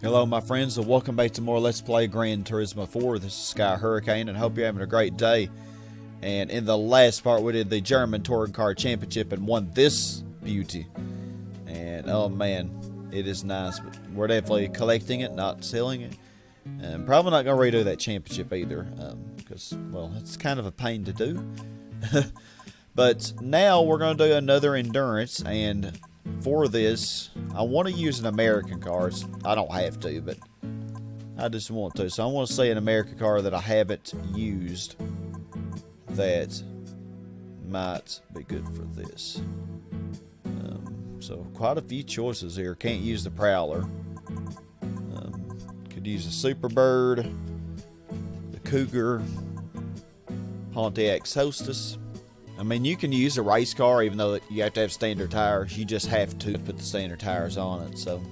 Hello my friends, and welcome back to more Let's Play Gran Turismo 4. This is Sky Hurricane, and I hope you're having a great day. And in the last part we did the German Touring Car Championship and won this beauty. And oh man, it is nice, but we're definitely collecting it, not selling it. And probably not going to redo that championship either, because, well, it's kind of a pain to do. But now we're going to do another endurance, and for this, I want to use an American car. I don't have to, but I just want to. So I want to say an American car that I haven't used that might be good for this. So quite a few choices here. Can't use the Prowler. Could use the Superbird, the Cougar, Pontiac Hostess. I mean, you can use a race car even though you have to have standard tires. You just have to put the standard tires on it. So,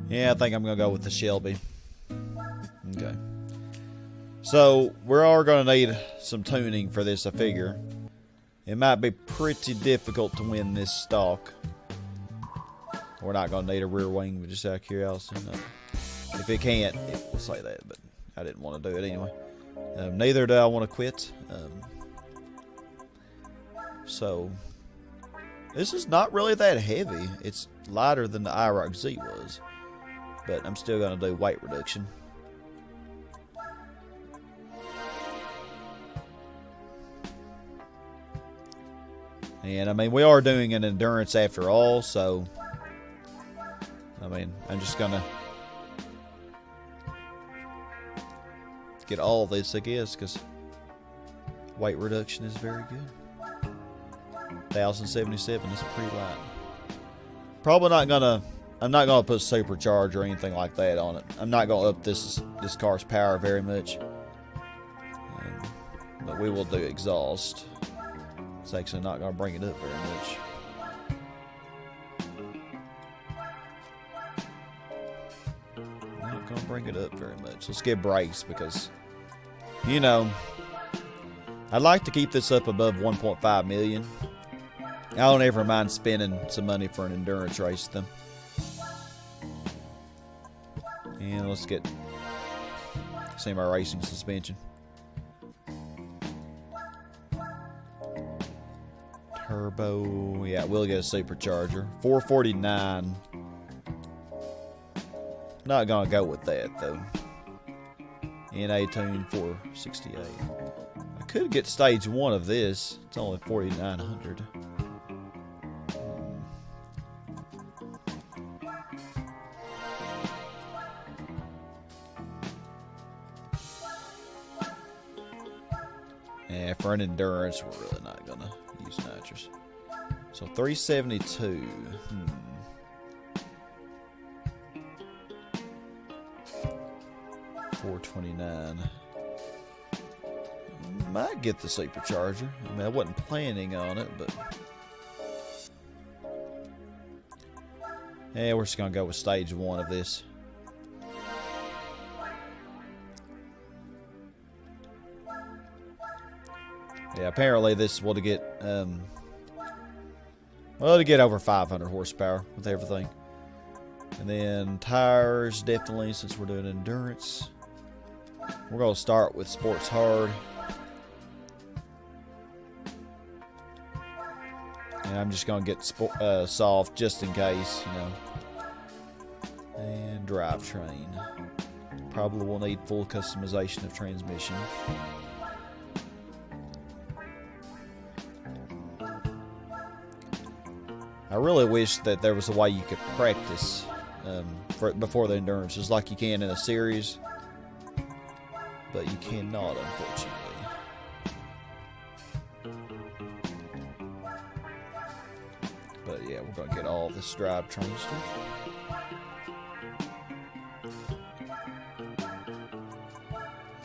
yeah, I think I'm going to go with the Shelby. Okay. So, we are going to need some tuning for this, I figure. It might be pretty difficult to win this stock. We're not going to need a rear wing, but just out of curiosity. No. If it can't, it will say that, but I didn't want to do it anyway. Neither do I want to quit. So, this is not really that heavy. It's lighter than the IROC Z was. But I'm still going to do weight reduction. And, I mean, we are doing an endurance after all, so, I mean, I'm just going to get all this, I guess, because weight reduction is very good. 1077 is pretty light. Probably not gonna. I'm not gonna put supercharger or anything like that on it. I'm not gonna up this car's power very much. But we will do exhaust. It's actually not gonna bring it up very much. Not gonna bring it up very much. Let's get brakes because, you know, I'd like to keep this up above 1.5 million. I don't ever mind spending some money for an endurance race with them. And let's get some of our racing suspension. Turbo, yeah, we'll get a supercharger. 449. Not gonna go with that though. NA tune 468. I could get stage 1 of this. It's only 4,900. Yeah, for an endurance, we're really not gonna use nitrous. So 372. 429. Might get the supercharger. I mean, I wasn't planning on it, but yeah, we're just gonna go with stage 1 of this. Yeah, apparently this will get well, to get over 500 horsepower with everything. And then tires, definitely, since we're doing endurance. We're gonna start with sports hard. And I'm just gonna get soft just in case, you know. And drivetrain. Probably will need full customization of transmission. I really wish that there was a way you could practice before the endurance, just like you can in a series, but you cannot, unfortunately. But yeah, we're gonna get all this drivetrain stuff.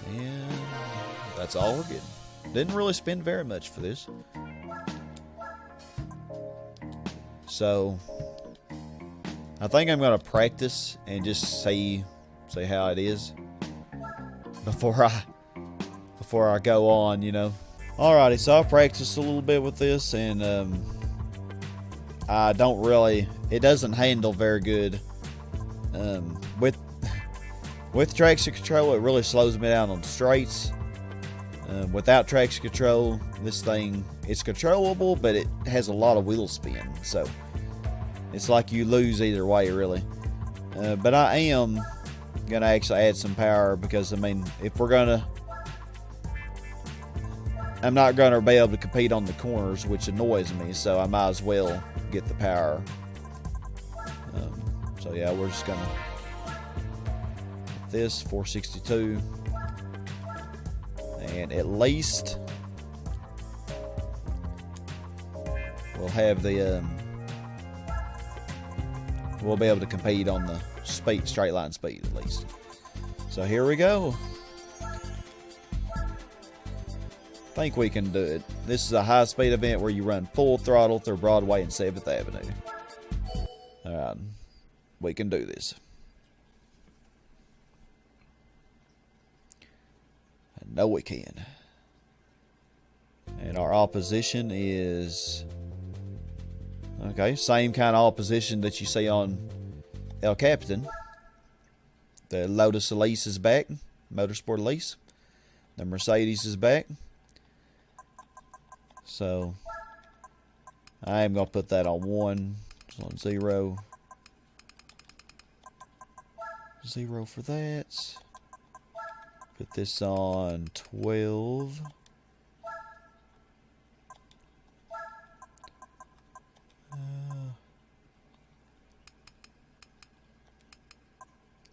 And that's all we're getting. Didn't really spend very much for this. So, I think I'm going to practice and just see how it is before I go on, you know. Alrighty, so I practiced a little bit with this, and I don't really, it doesn't handle very good With traction control, it really slows me down on the straights. Without traction control, this thing, it's controllable, but it has a lot of wheel spin, so it's like you lose either way, really. But I am gonna actually add some power, because I mean, if we're gonna, I'm not gonna be able to compete on the corners, which annoys me, so I might as well get the power. So yeah, we're just gonna this 462, and at least we'll have the we'll be able to compete on the speed, straight line speed at least. So here we go. Think we can do it. This is a high speed event where you run full throttle through Broadway and 7th Avenue. Alright, we can do this. I know we can. And our opposition is, okay, same kind of opposition that you see on El Capitan. The Lotus Elise is back, Motorsport Elise. The Mercedes is back. So I am going to put that on 1. It's on 0. 0 for that. Put this on 12.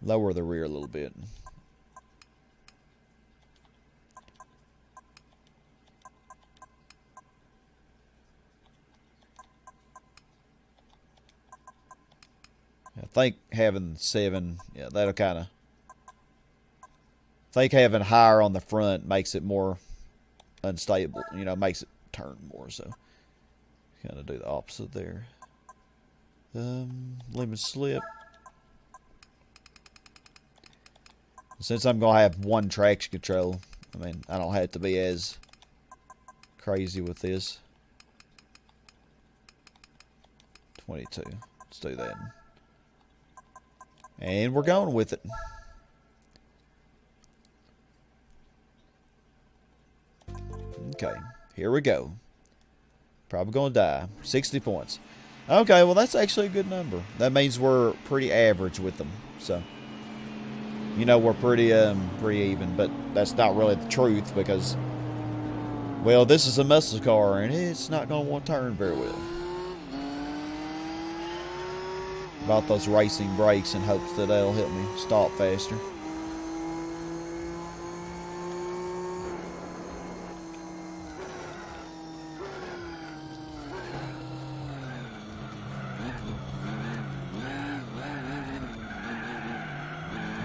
Lower the rear a little bit. I think having 7, yeah, that'll kind of, I think having higher on the front makes it more unstable, you know, makes it turn more, so kind of do the opposite there. Limit slip. Since I'm going to have 1 traction control, I mean, I don't have to be as crazy with this. 22. Let's do that. And we're going with it. Okay, here we go. Probably going to die. 60 points. Okay, well, that's actually a good number. That means we're pretty average with them. So, you know, we're pretty even, but that's not really the truth, because, well, this is a muscle car and it's not going to want to turn very well. About those racing brakes in hopes that they'll help me stop faster.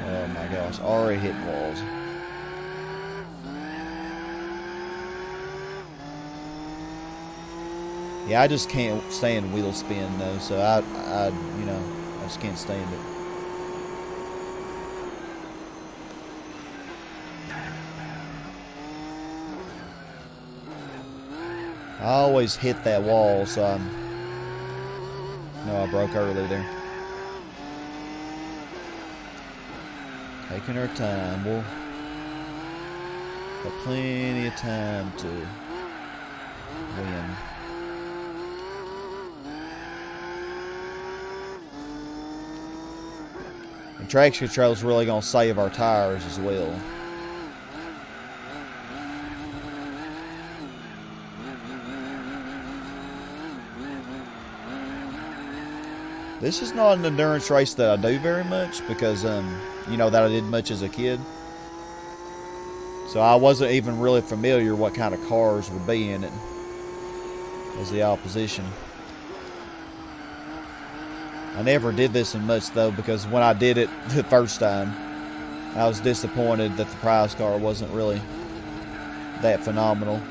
Oh my gosh, already hit walls. Yeah, I just can't stand wheel spin though, so I you know, I just can't stand it. I always hit that wall, so I broke early there. Taking our time. We'll have plenty of time to win. And traction control is really going to save our tires as well. This is not an endurance race that I do very much because, you know, that I did much as a kid. So I wasn't even really familiar what kind of cars would be in it as the opposition. I never did this in much though, because when I did it the first time, I was disappointed that the prize car wasn't really that phenomenal.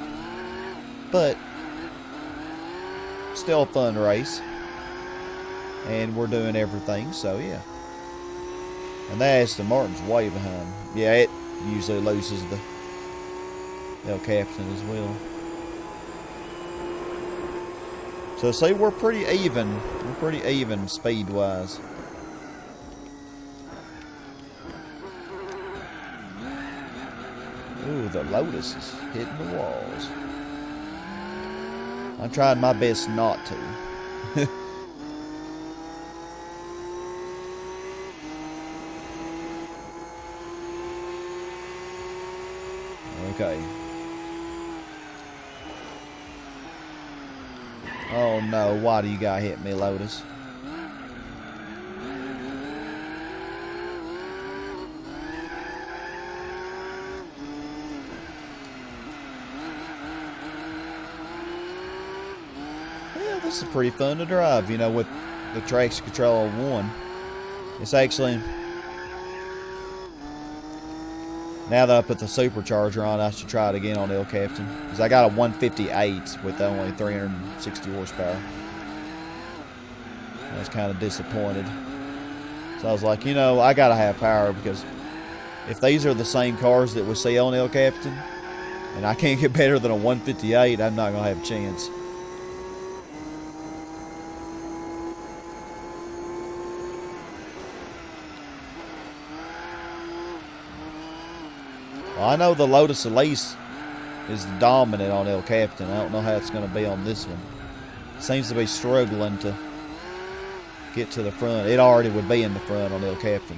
But still a fun race. And we're doing everything, so yeah. And that Aston Martin's way behind. Yeah, it usually loses the El Capitan as well. So see, we're pretty even. We're pretty even speed-wise. the Lotus is hitting the walls. I'm trying my best not to. Okay. Oh no, why do you gotta hit me, Lotus? Yeah, this is pretty fun to drive, you know, with the traction control on one. It's actually... Now that I put the supercharger on, I should try it again on El Capitan. Because I got a 158 with only 360 horsepower. I was kind of disappointed. So I was like, you know, I gotta have power, because if these are the same cars that we see on El Capitan, and I can't get better than a 158, I'm not gonna have a chance. Well, I know the Lotus Elise is dominant on El Capitan. I don't know how it's going to be on this one. It seems to be struggling to get to the front. It already would be in the front on El Capitan.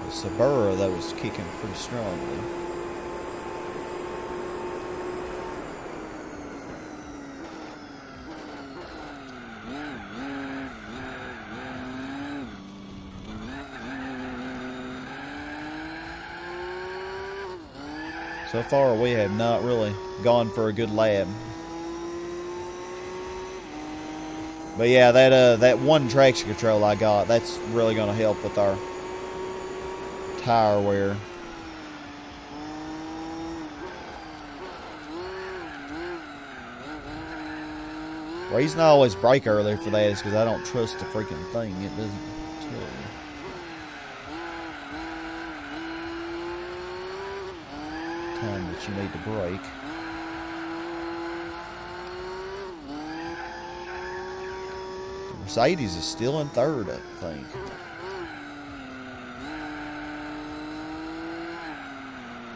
The Subaru, though, was kicking pretty strongly. So far, we have not really gone for a good lap. But yeah, that one traction control I got, that's really going to help with our tire wear. The reason I always brake early for that is because I don't trust the freaking thing. It doesn't tell you. Time that you need to brake. The Mercedes is still in third, I think.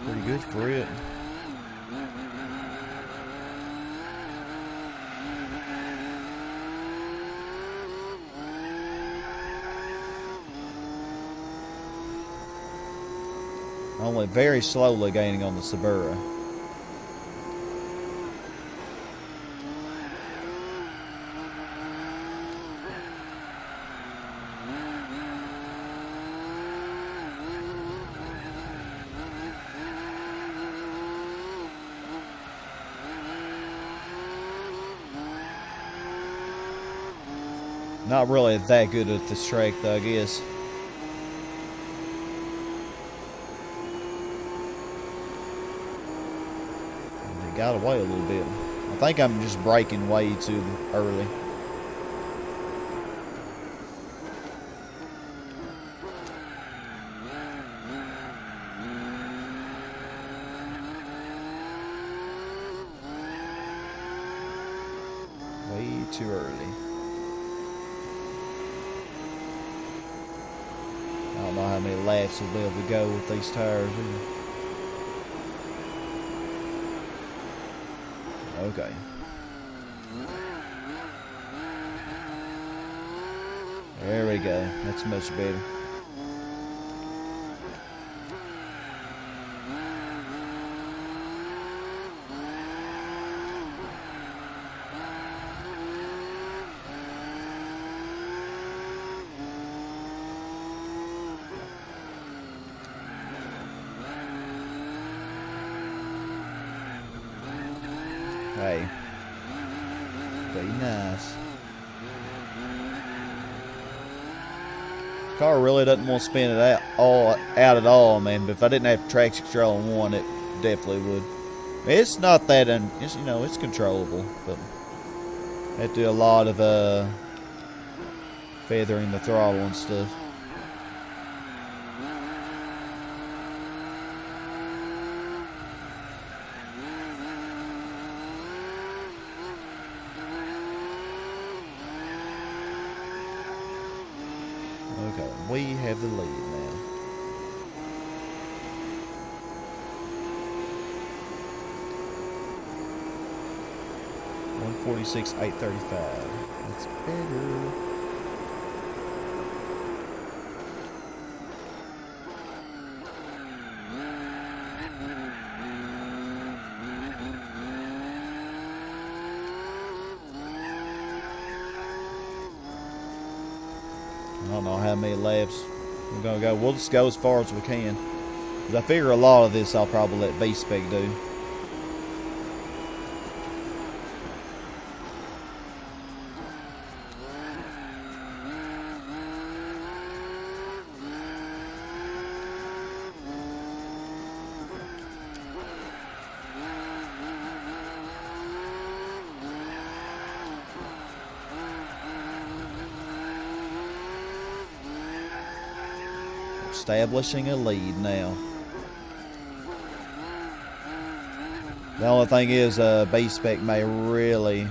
Pretty good for it. Only very slowly gaining on the Subaru. Not really that good at this track, though, I guess. Got away a little bit. I think I'm just braking way too early. Way too early. I don't know how many laps we'll be able to go with these tires either. Okay. There we go. That's much better. Hey, be nice. Car really doesn't want to spin it out at all, man. But if I didn't have traction control on one, it definitely would. It's not that, it's, you know, it's controllable, but I have to do a lot of feathering the throttle and stuff. we have the lead now. $146,835. That's better. I don't know how many laps we're going to go. We'll just go as far as we can. Because I figure a lot of this I'll probably let V-Spec do. Establishing a lead now. The only thing is, B-Spec may really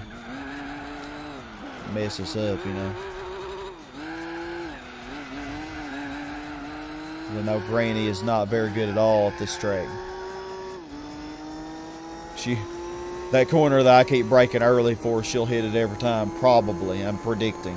mess us up, you know. You know, Granny is not very good at all at this track. That corner that I keep braking early for, she'll hit it every time, probably. I'm predicting.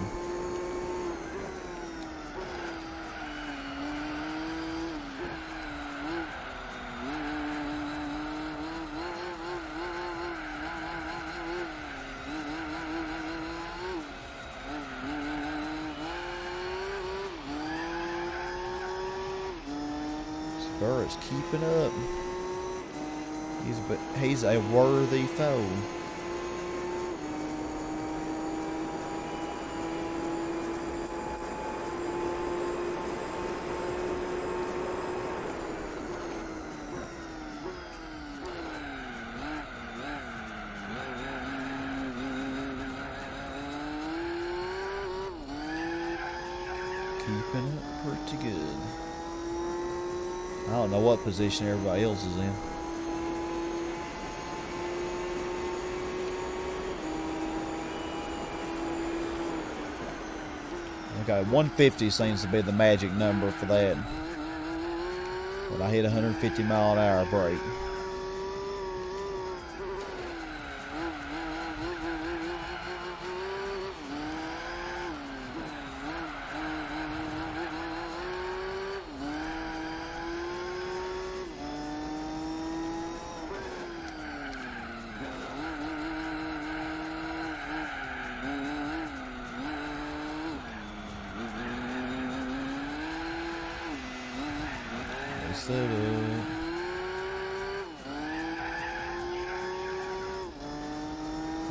Burr is keeping up. He's a worthy foe. Keeping up pretty good. I don't know what position everybody else is in. Okay, 150 seems to be the magic number for that. But I hit 150 mile an hour brake.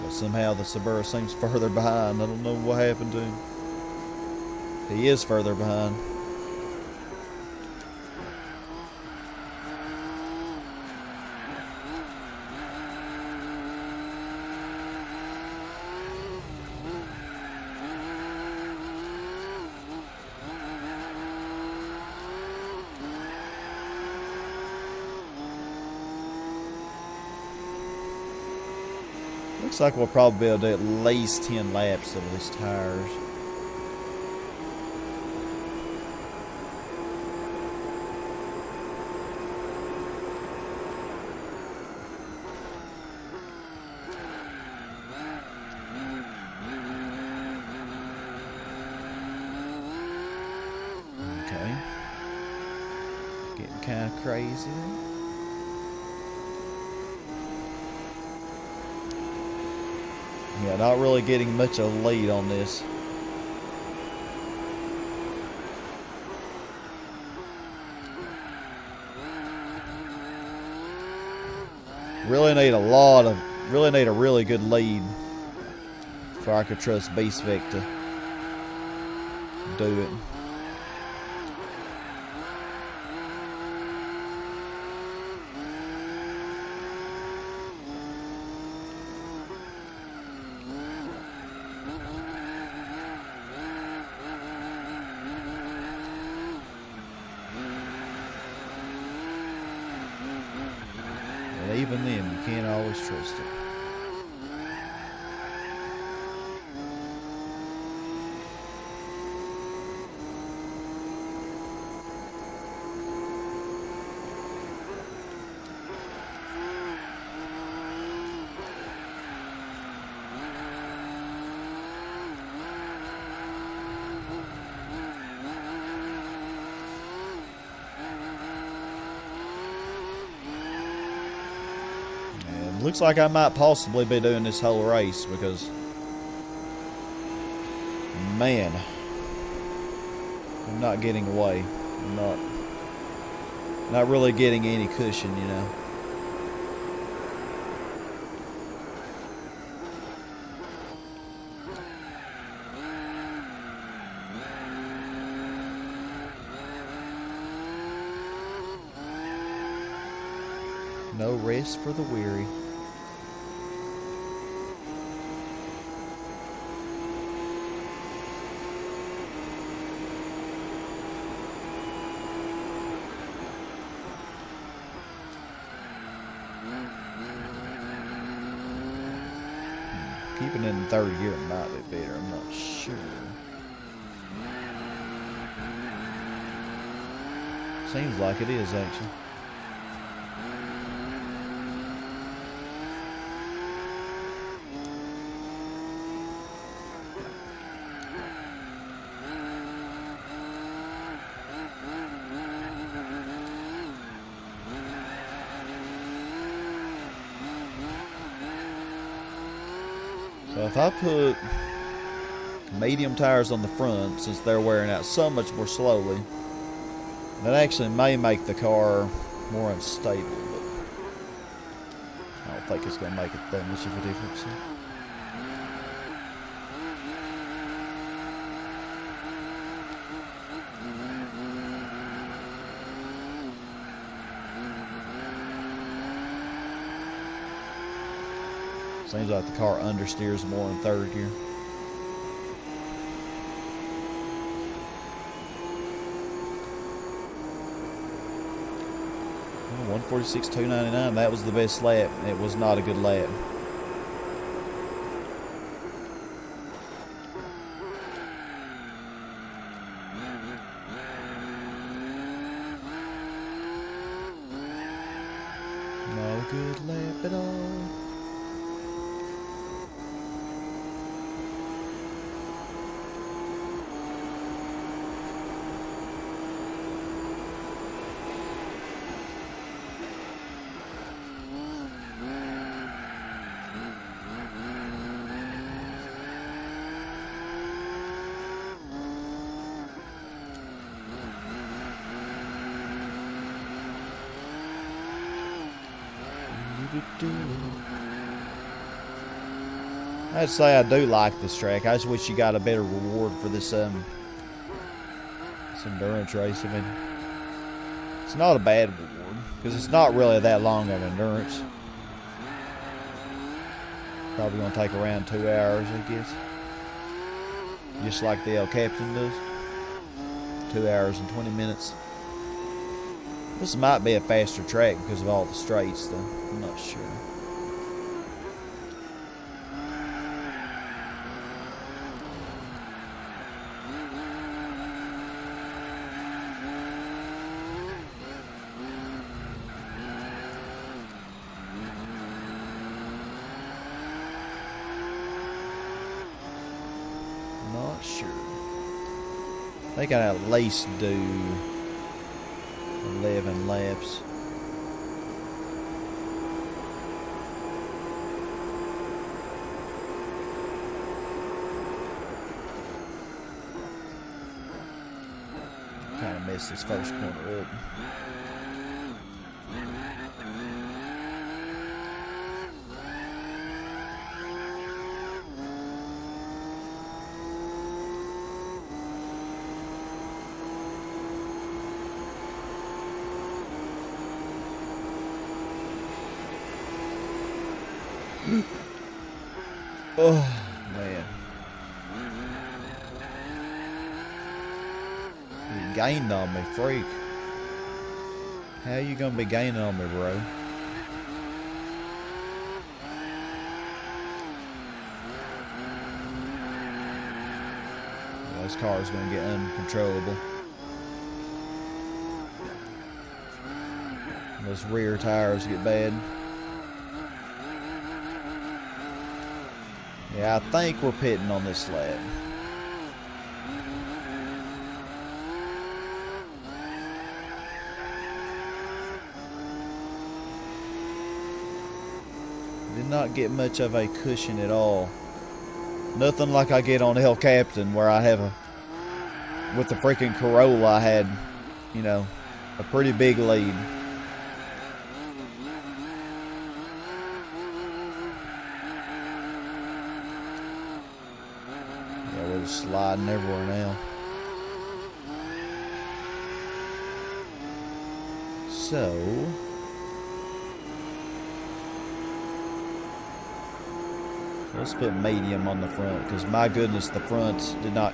But somehow the Subaru seems further behind. I don't know what happened to him. He is further behind. Looks like we'll probably be able to do at least 10 laps of these tires. Okay. Getting kind of crazy. Yeah, not really getting much of a lead on this. Really need a really good lead before I could trust B-Spec to do it. Even then, you can't always trust it. And looks like I might possibly be doing this whole race because, man, I'm not getting away. I'm not really getting any cushion, you know. No rest for the weary. Keeping it in third gear might be better, I'm not sure. Seems like it is, actually. So if I put medium tires on the front, since they're wearing out so much more slowly, that actually may make the car more unstable, but I don't think it's going to make it that much of a difference. Seems like the car understeers more in third gear. 146.299. That was the best lap. It was not a good lap. No good lap at all. I'd say I do like this track. I just wish you got a better reward for this endurance race. I mean, it's not a bad reward because it's not really that long of endurance. Probably gonna take around 2 hours, I guess. Just like the El Captain does. 2 hours and 20 minutes. This might be a faster track because of all the straights, though. I'm not sure. Not sure. I think I'd at least do 11 laps. Kind of messed this first corner up. Oh, man. You gained on me, freak. How you gonna be gaining on me, bro? Well, this car is gonna get uncontrollable. Those rear tires get bad. Yeah, I think we're pitting on this lap. Did not get much of a cushion at all. Nothing like I get on El Captain, where I have with the freaking Corolla I had, you know, a pretty big lead. Yeah, we're just sliding everywhere now. So, let's put medium on the front, because my goodness, the front did not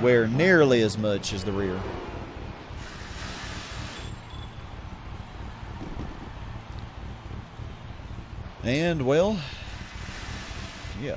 wear nearly as much as the rear. And, well, yeah.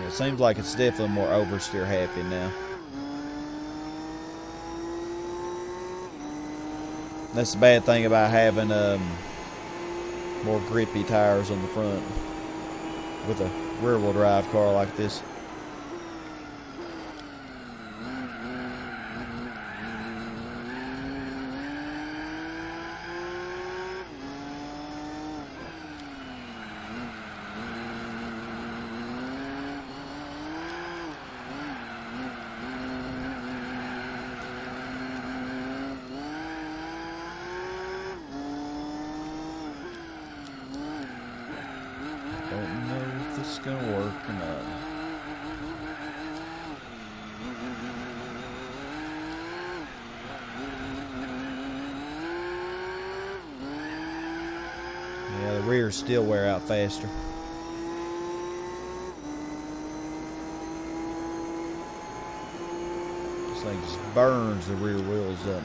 It seems like it's definitely more oversteer happy now. That's the bad thing about having more grippy tires on the front with a rear-wheel drive car like this. It's gonna work or not. Yeah, the rears still wear out faster. This thing just burns the rear wheels up.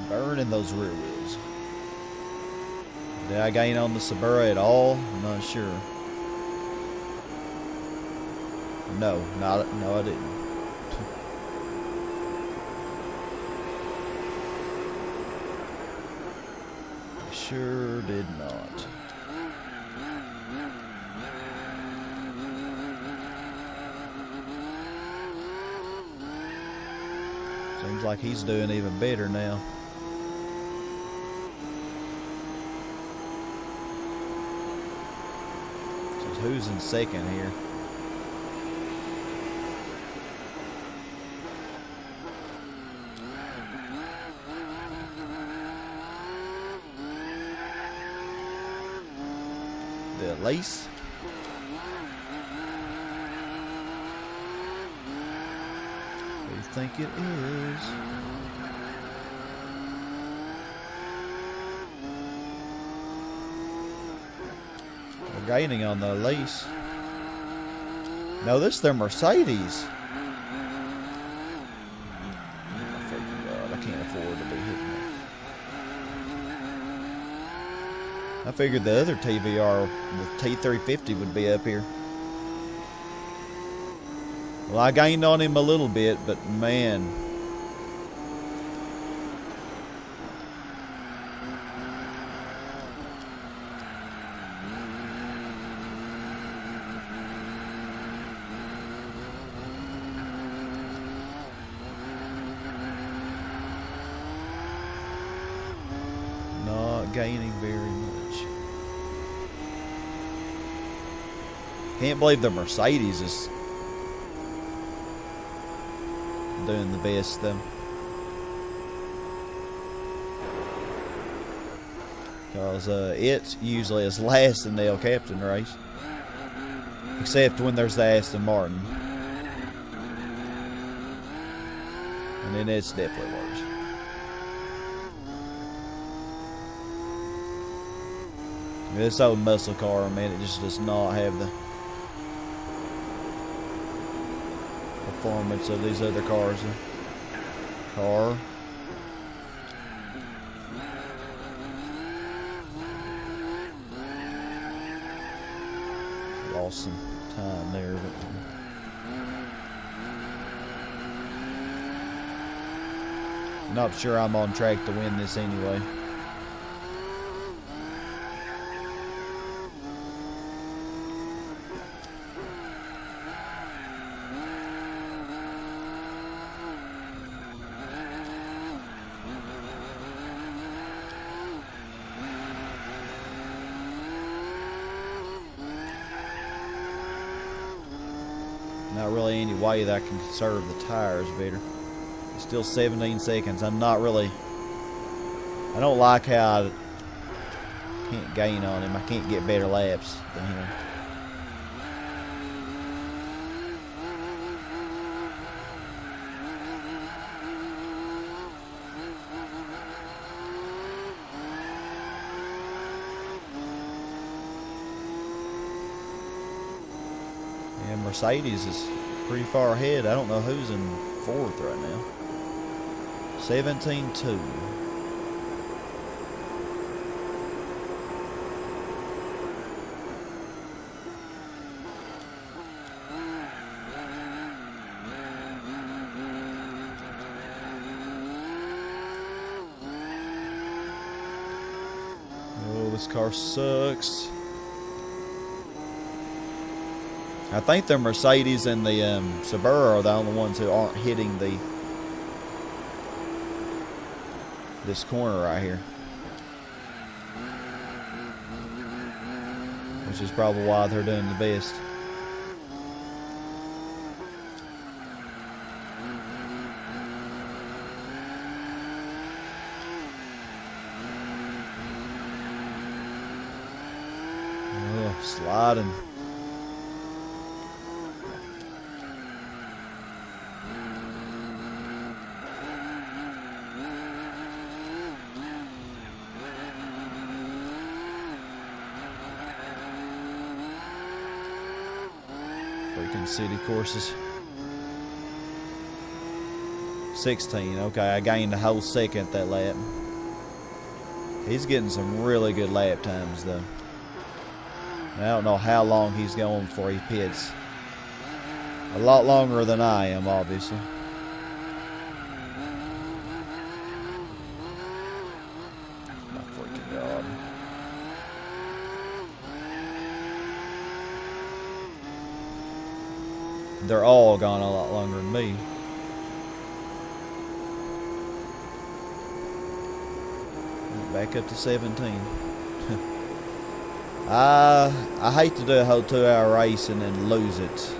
Burning those rear wheels. Did I gain on the Subaru at all? I'm not sure. No, I didn't. I sure did not. Seems like he's doing even better now. Who's in second here? The Lace. What do you think it is? Gaining on the Lace. No, this is their Mercedes. Oh, freaking God, I can't afford to be hitting it. I figured the other TVR with T350 would be up here. Well, I gained on him a little bit, but man. Gaining very much. Can't believe the Mercedes is doing the best though. Because it usually is last in the El Captain race. Except when there's the Aston Martin. And then it's definitely worse. This old muscle car, man, it just does not have the performance of these other cars. Car. Lost some time there, but not sure I'm on track to win this anyway. Not really any way that I can conserve the tires better. It's still 17 seconds. I don't like how I can't gain on him. I can't get better laps than him. And Mercedes is pretty far ahead. I don't know who's in fourth right now. 17-2. Oh, this car sucks. I think the Mercedes and the Subaru are the only ones who aren't hitting this corner right here, which is probably why they're doing the best. Oh, sliding. Freaking city courses. 16. Okay, I gained a whole second that lap. He's getting some really good lap times though. I don't know how long he's going before he pits. A lot longer than I am, obviously. My freaking God. They're all gone a lot longer than me. Back up to 17. I hate to do a whole 2-hour race and then lose it.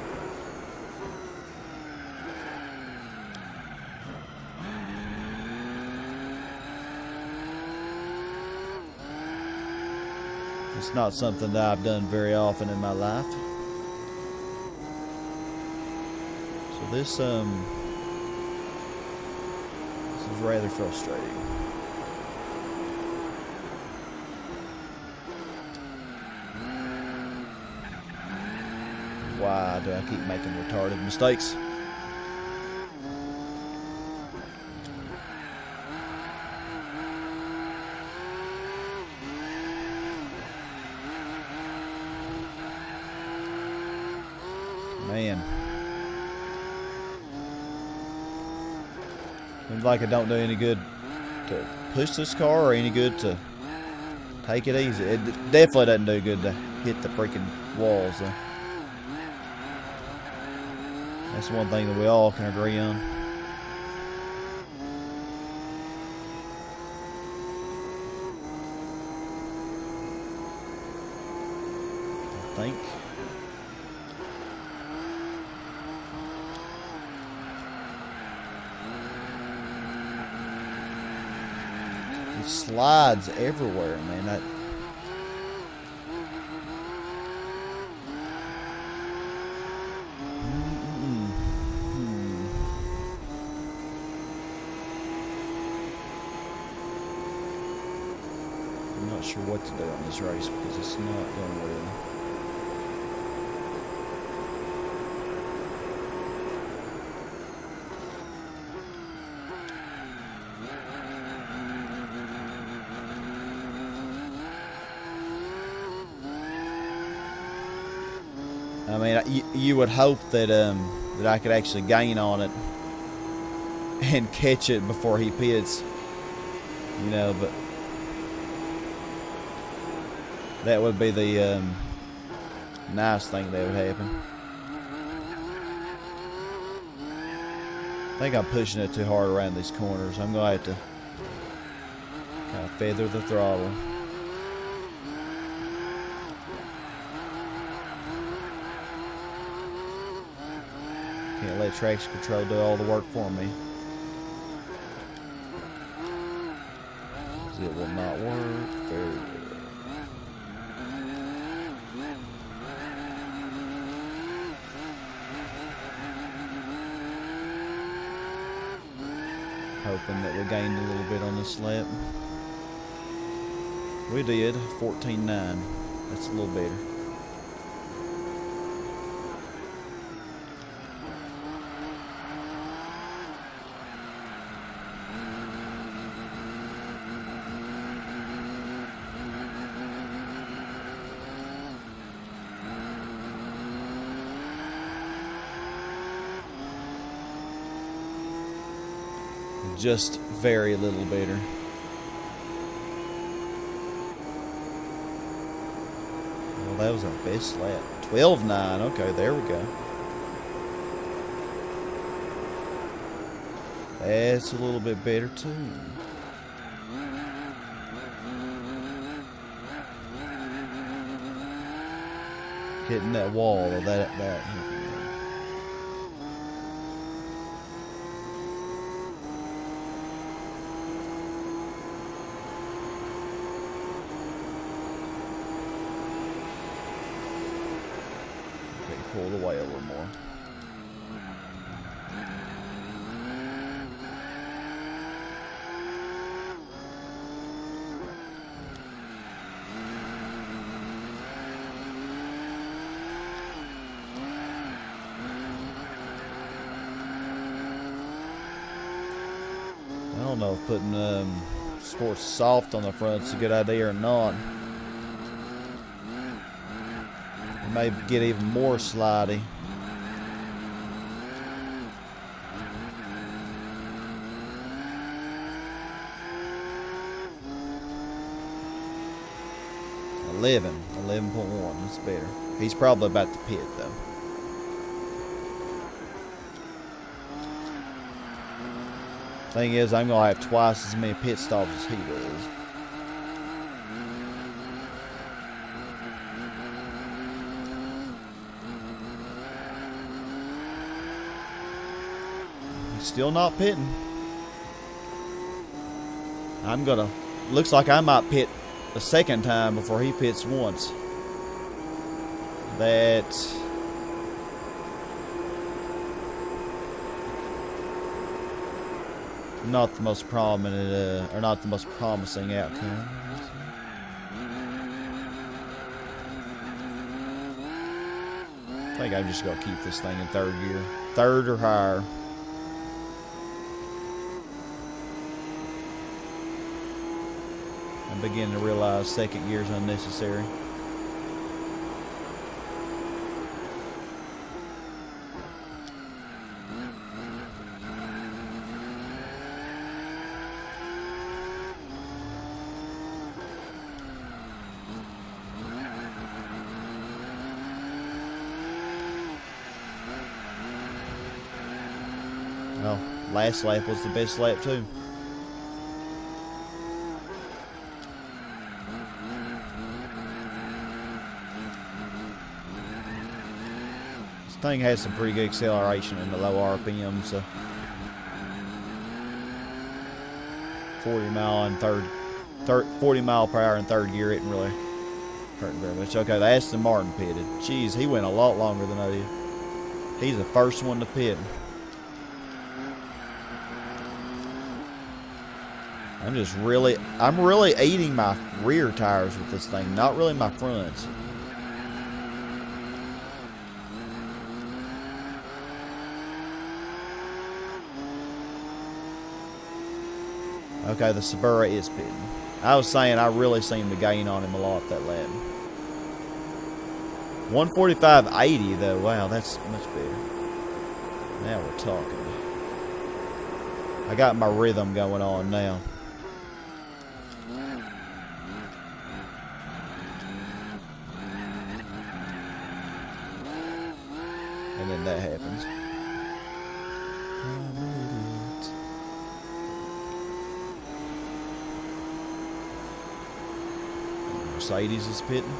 It's not something that I've done very often in my life. So this is rather frustrating. Why do I keep making retarded mistakes? Man. Seems like it don't do any good to push this car or any good to take it easy. It definitely doesn't do good to hit the freaking walls though. That's one thing that we all can agree on. I think. It slides everywhere, man. I'm not sure what to do on this race because it's not going well. mean, you would hope that that I could actually gain on it and catch it before he pits, you know, but that would be the nice thing that would happen. I think I'm pushing it too hard around these corners. I'm going to have to kind of feather the throttle. Can't let traction control do all the work for me. It will not work very well. Hoping that we gained a little bit on this lap. We did 14.9. That's a little better. Just very little better. Well, that was our best lap. 12.9. Okay, there we go. That's a little bit better too. Hitting that wall or that. Pull the way a little more. I don't know if putting sports soft on the front is a good idea or not. Maybe get even more slidey. $11.1. That's better. He's probably about to pit though. Thing is, I'm gonna have twice as many pit stops as he does. Still not pitting. Looks like I might pit a second time before he pits once. That's not the most prominent, or not the most promising outcome. I think I'm just gonna keep this thing in third gear, third or higher. I'm beginning to realize second gear is unnecessary. Well, last lap was the best lap too. Thing has some pretty good acceleration in the low RPM, so 40 mile per hour in third gear isn't really hurting very much. Okay, the Aston Martin pitted. Jeez, he went a lot longer than I did. He's the first one to pit. I'm really eating my rear tires with this thing, not really my fronts. Okay, the Suburra is pitting. I was saying I really seem to gain on him a lot that lap. 145.80 though. Wow, that's much better. Now we're talking. I got my rhythm going on now. And then that happens. Mercedes is pitting.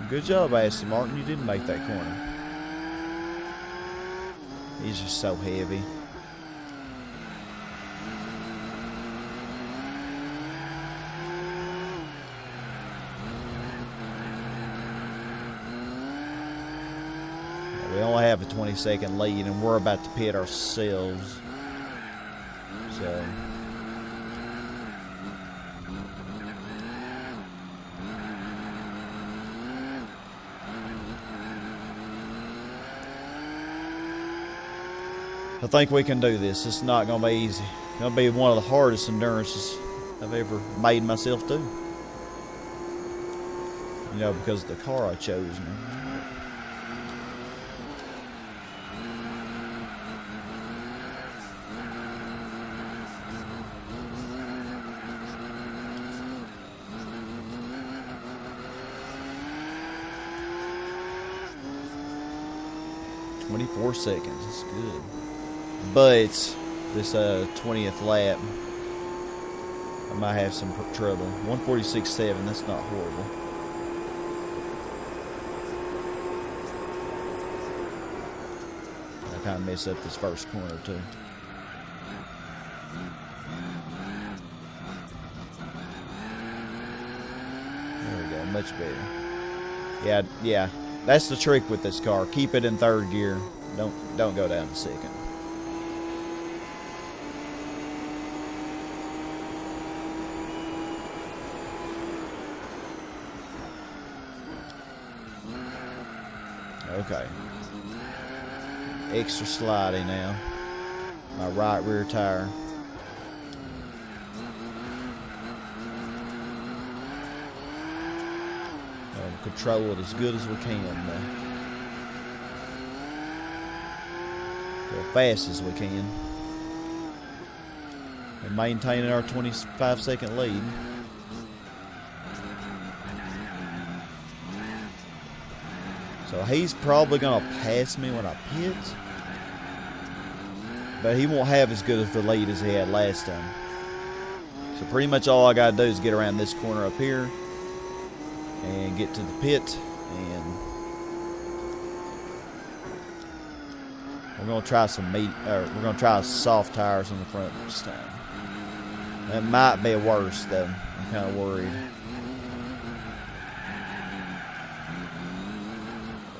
Good job, Aston Martin. You didn't make that corner. He's just so heavy. We only have a 20-second lead, and we're about to pit ourselves. So. I think we can do this. It's not going to be easy. It's going to be one of the hardest endurances I've ever made myself do. You know, because of the car I chose. You know. Seconds, that's good. But this 20th lap, I might have some trouble. 146.7, that's not horrible. I kind of messed up this first corner too. There we go, much better. Yeah. That's the trick with this car. Keep it in third gear. Don't go down to second. Okay. Extra slidey now. My right rear tire. Control it as good as we can. Go as fast as we can. And maintaining our 25-second lead. So he's probably going to pass me when I pit. But he won't have as good of the lead as he had last time. So pretty much all I got to do is get around this corner up here and get to the pit, and we're gonna try we're gonna try soft tires on the front this time. That might be worse though. I'm kind of worried.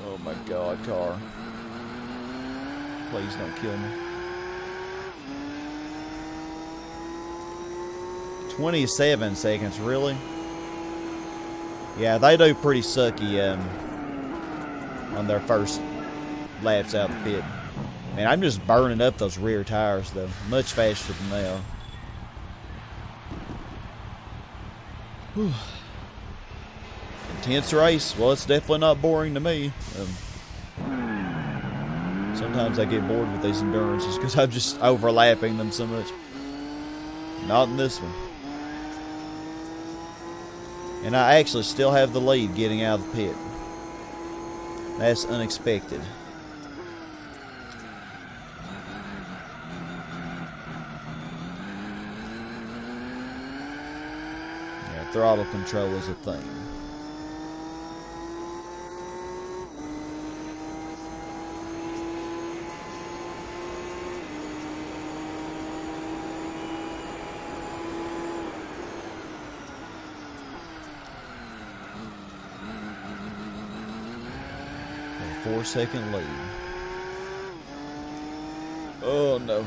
Oh my God, car! Please don't kill me. 27 seconds, really? Yeah, they do pretty sucky on their first laps out of the pit. Man, I'm just burning up those rear tires, though. Much faster than they are. Whew. Intense race. Well, it's definitely not boring to me. Sometimes I get bored with these endurances because I'm just overlapping them so much. Not in this one. And I actually still have the lead getting out of the pit. That's unexpected. Yeah, throttle control is a thing. A 4-second lead. Oh no.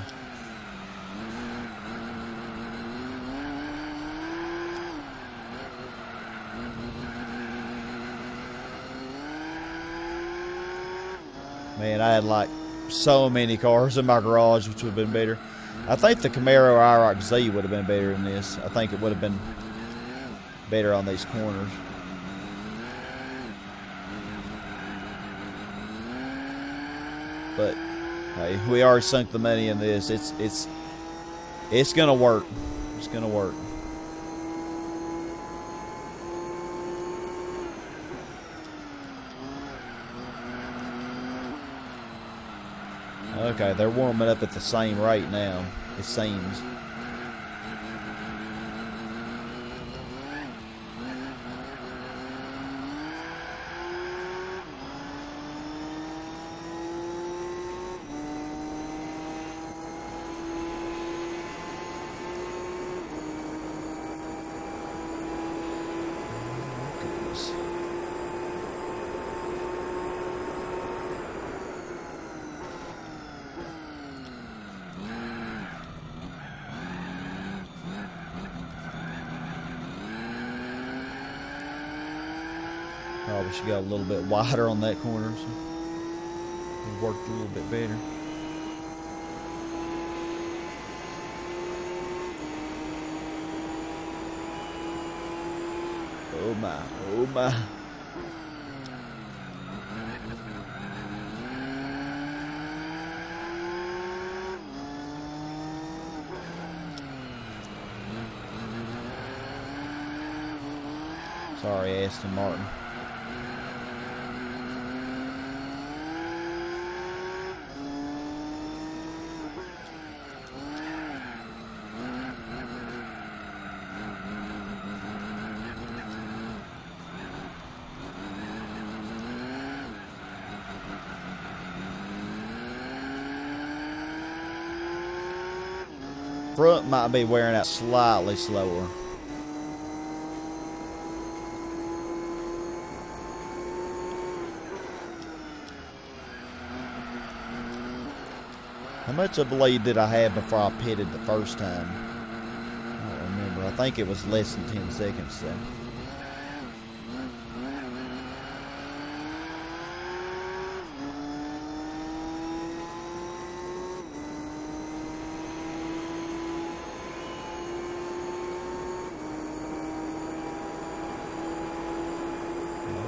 Man, I had like so many cars in my garage, which would have been better. I think the Camaro IROC Z would have been better than this. I think it would have been better on these corners. But hey, we already sunk the money in this. It's gonna work. It's gonna work. Okay, they're warming up at the same rate now, it seems. Probably should go a little bit wider on that corner, so it worked a little bit better. Oh my, oh my. Sorry, Aston Martin. Front might be wearing out slightly slower. How much of bleed did I have before I pitted the first time? I don't remember. I think it was less than 10 seconds though.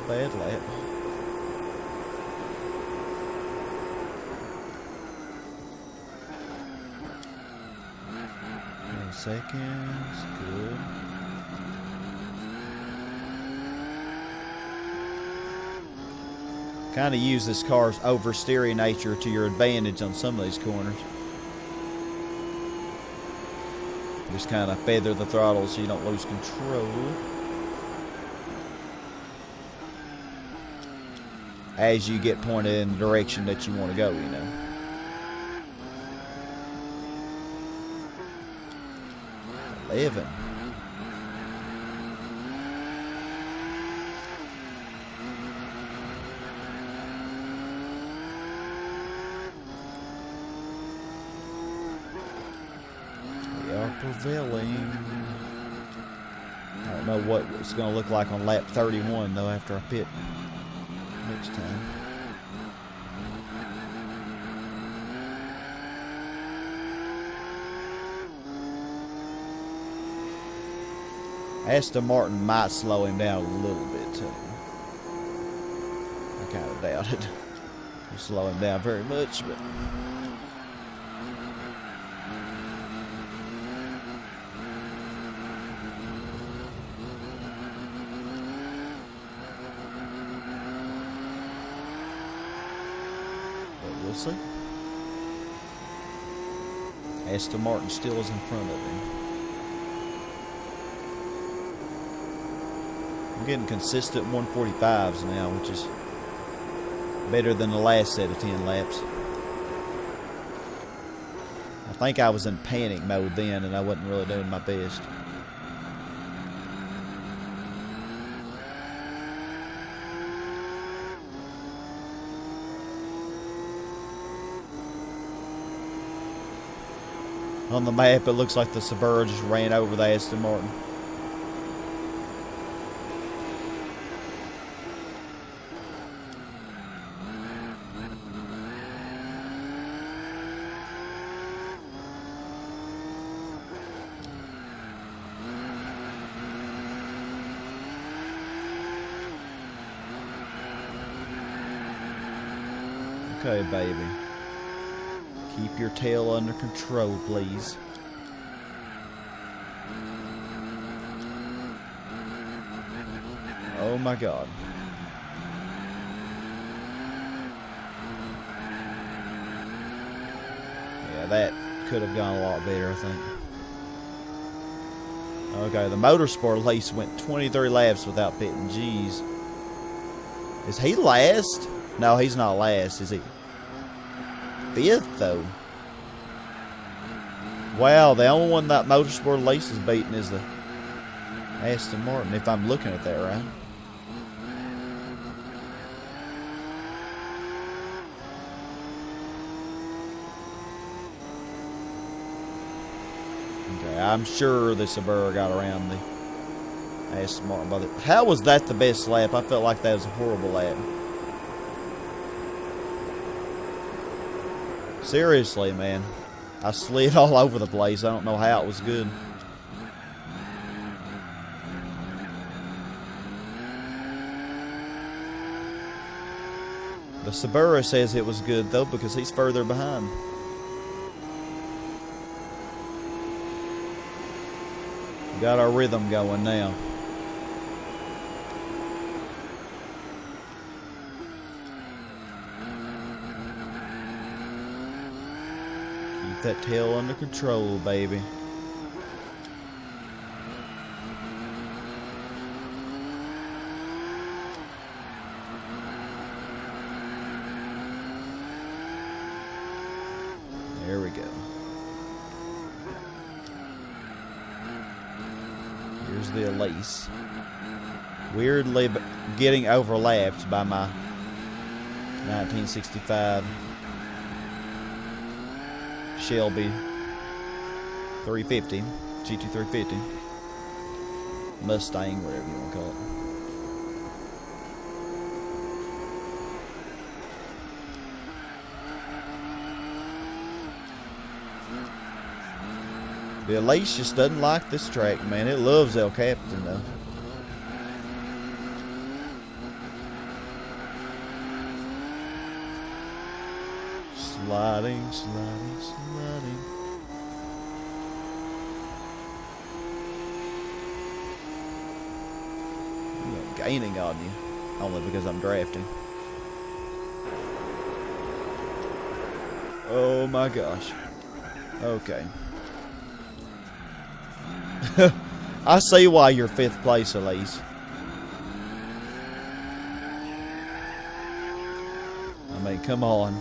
Bad lap. Seconds, good. Kind of use this car's oversteering nature to your advantage on some of these corners. Just kind of feather the throttle so you don't lose control. As you get pointed in the direction that you want to go, you know. Living. We are prevailing. I don't know what it's going to look like on lap 31 though after I pit next time. Aston Martin might slow him down a little bit too. I kind of doubt it. He'll slow him down very much, but we'll see. Aston Martin still is in front of him. I'm getting consistent 145s now, which is better than the last set of 10 laps. I think I was in panic mode then and I wasn't really doing my best. On the map, it looks like the Subaru just ran over the Aston Martin. Okay, baby. Keep your tail under control, please. Oh my God. Yeah, that could have gone a lot better, I think. Okay, the motorsport at least went 23 laps without pitting. Jeez. Is he last? No, he's not last, is he? Fifth, though. Wow, the only one that motorsport at least is beating is the Aston Martin, if I'm looking at that right. Okay, I'm sure the Subaru got around the Aston Martin. But how was that the best lap? I felt like that was a horrible lap. Seriously, man. I slid all over the place. I don't know how it was good. The Subaru says it was good, though, because he's further behind. Got our rhythm going now. Keep that tail under control, baby. There we go. Here's the Elise. Weirdly getting overlapped by my 1965 Shelby 350, GT350, Mustang, whatever you want to call it. The Elise just doesn't like this track, man. It loves El Capitan, though. Sliding, sliding, sliding. I'm gaining on you, only because I'm drafting. Oh my gosh. Okay. I see why you're fifth place, Elise. I mean, come on.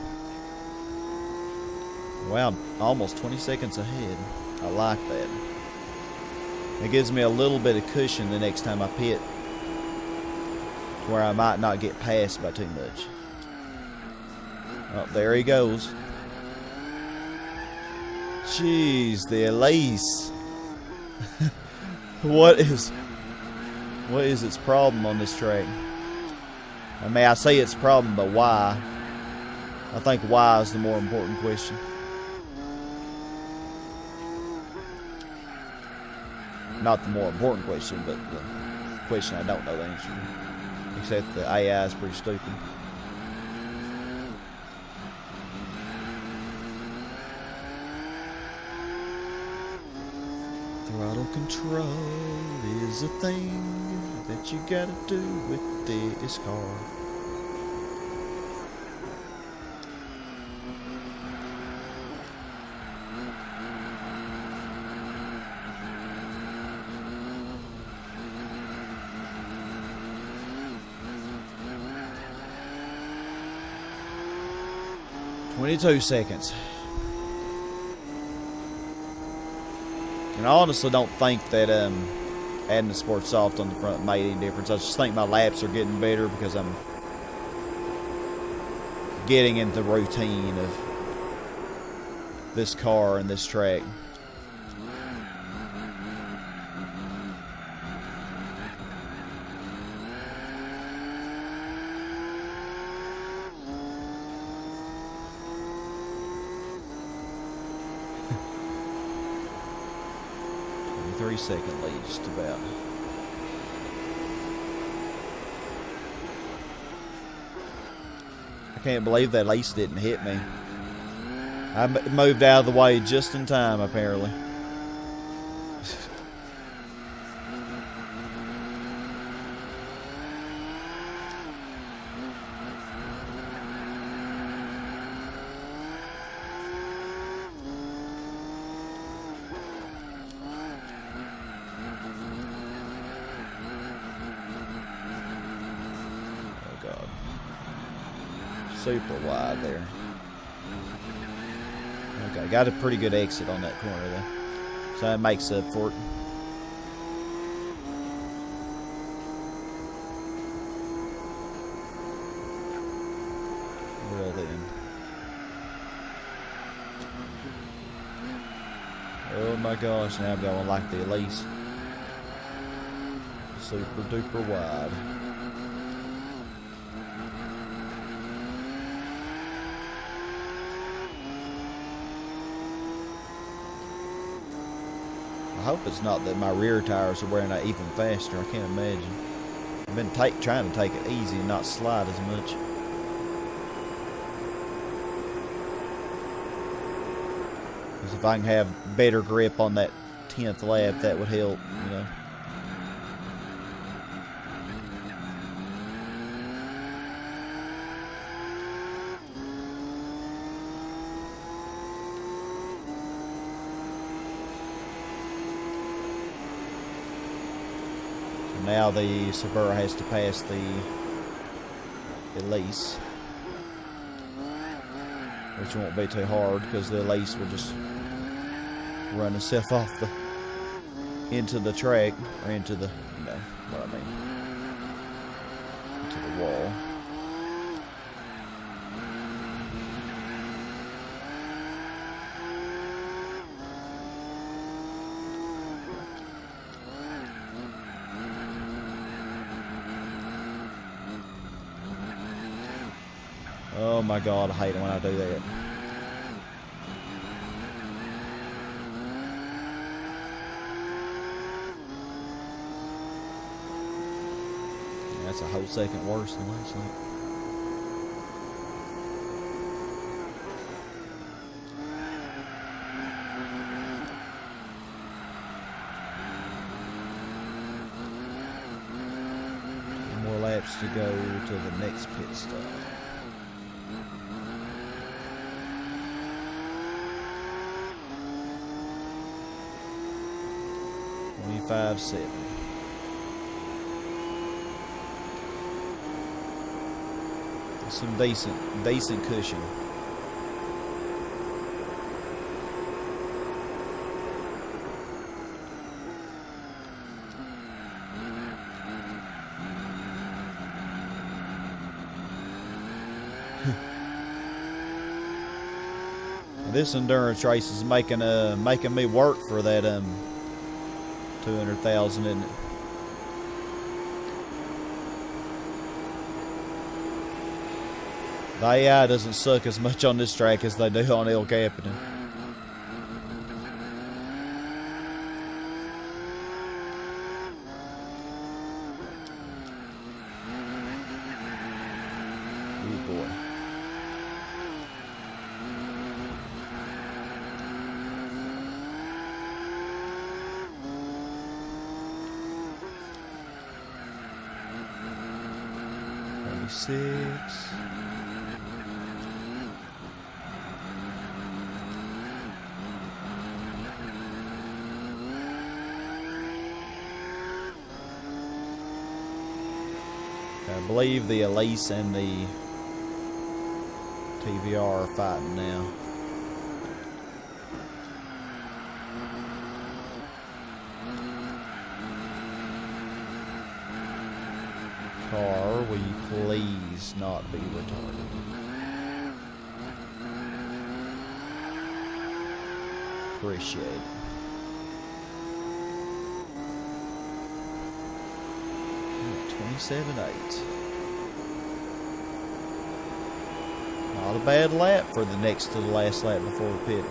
Wow, almost 20 seconds ahead. I like that. It gives me a little bit of cushion the next time I pit, where I might not get passed by too much. Oh, there he goes. Jeez, the Elise. What is its problem on this track? I mean, I say it's a problem, but why? I think why is the more important question. Not the more important question, but the question I don't know the answer to. Except the AI is pretty stupid. Throttle control is a thing that you gotta do with this car. "22 seconds. And I honestly don't think that adding the Sport Soft on the front made any difference. I just think my laps are getting better because I'm getting into the routine of this car and this track. Second lead, just about. I can't believe that lace didn't hit me. I moved out of the way just in time, apparently. Super wide there. Okay, got a pretty good exit on that corner there. So that makes up for it. Well then. Oh my gosh, now I'm going like the Elise. Super duper wide. I hope it's not that my rear tires are wearing out even faster. I can't imagine. I've been trying to take it easy and not slide as much. Because if I can have better grip on that 10th lap, that would help, you know. Now the Subaru has to pass the Elise, which won't be too hard because the Elise will just run itself off into the track, or into the, you know what I mean, into the wall. Oh my God, I hate it when I do that. Yeah, that's a whole second worse than last night. More laps to go to the next pit stop. Five, 7. Some decent cushion. This endurance race is making me work for that 200,000, isn't it? The AI doesn't suck as much on this track as they do on El Capitan. Good boy. Six. I believe the Elise and the TVR are fighting now. Car, will you please not be retarded? Appreciate it. Ooh, 27.8. Not a bad lap for the next to the last lap before the pit.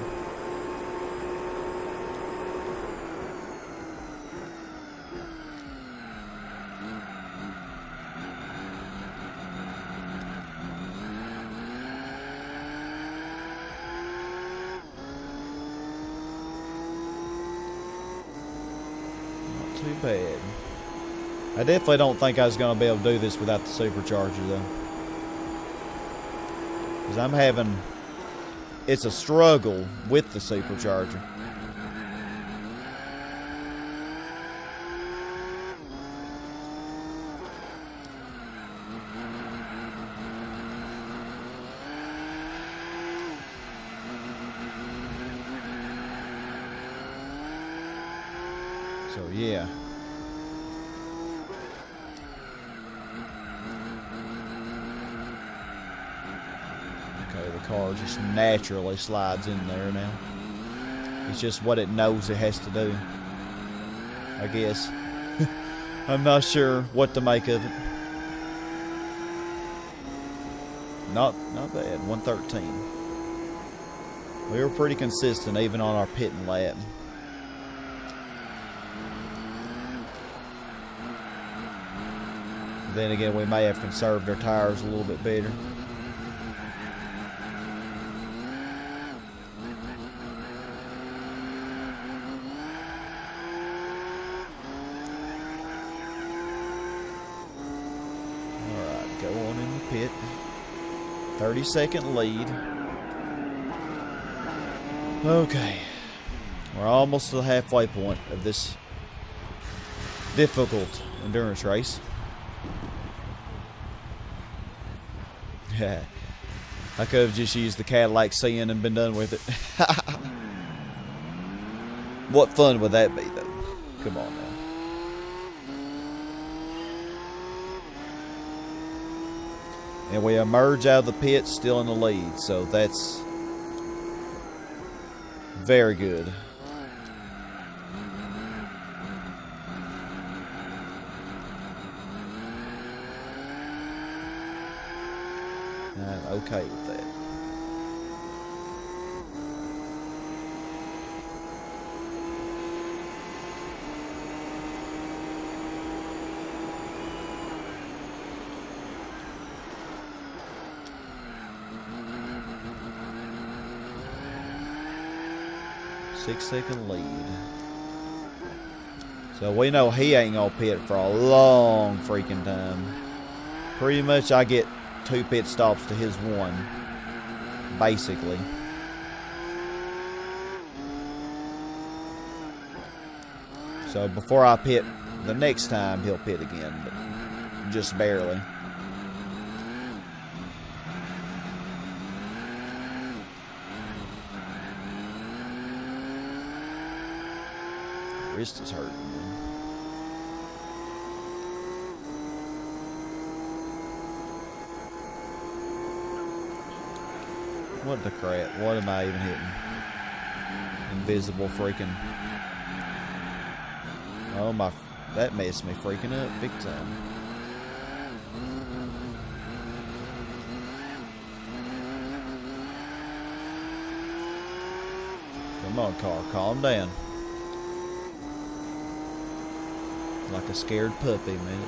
bad. I definitely don't think I was going to be able to do this without the supercharger, though. Because I'm having... It's a struggle with the supercharger. So, yeah. Okay, the car just naturally slides in there now. It's just what it knows it has to do, I guess. I'm not sure what to make of it. Not bad, 113. We were pretty consistent even on our pitting lap. Then again, we may have conserved our tires a little bit better. Alright, go on in the pit. 30-second lead. Okay. We're almost to the halfway point of this difficult endurance race. I could have just used the Cadillac CN and been done with it. What fun would that be, though? Come on now. And we emerge out of the pit still in the lead, so that's very good. I'm okay with that. Six-second lead. So we know he ain't gonna pit for a long freaking time. Pretty much I get 2 pit stops to his 1, basically. So before I pit the next time, he'll pit again, but just barely. Wrist is hurting, man. What the crap? What am I even hitting? Invisible freaking... Oh my... That messed me freaking up big time. Come on, car. Calm down. Like a scared puppy, man.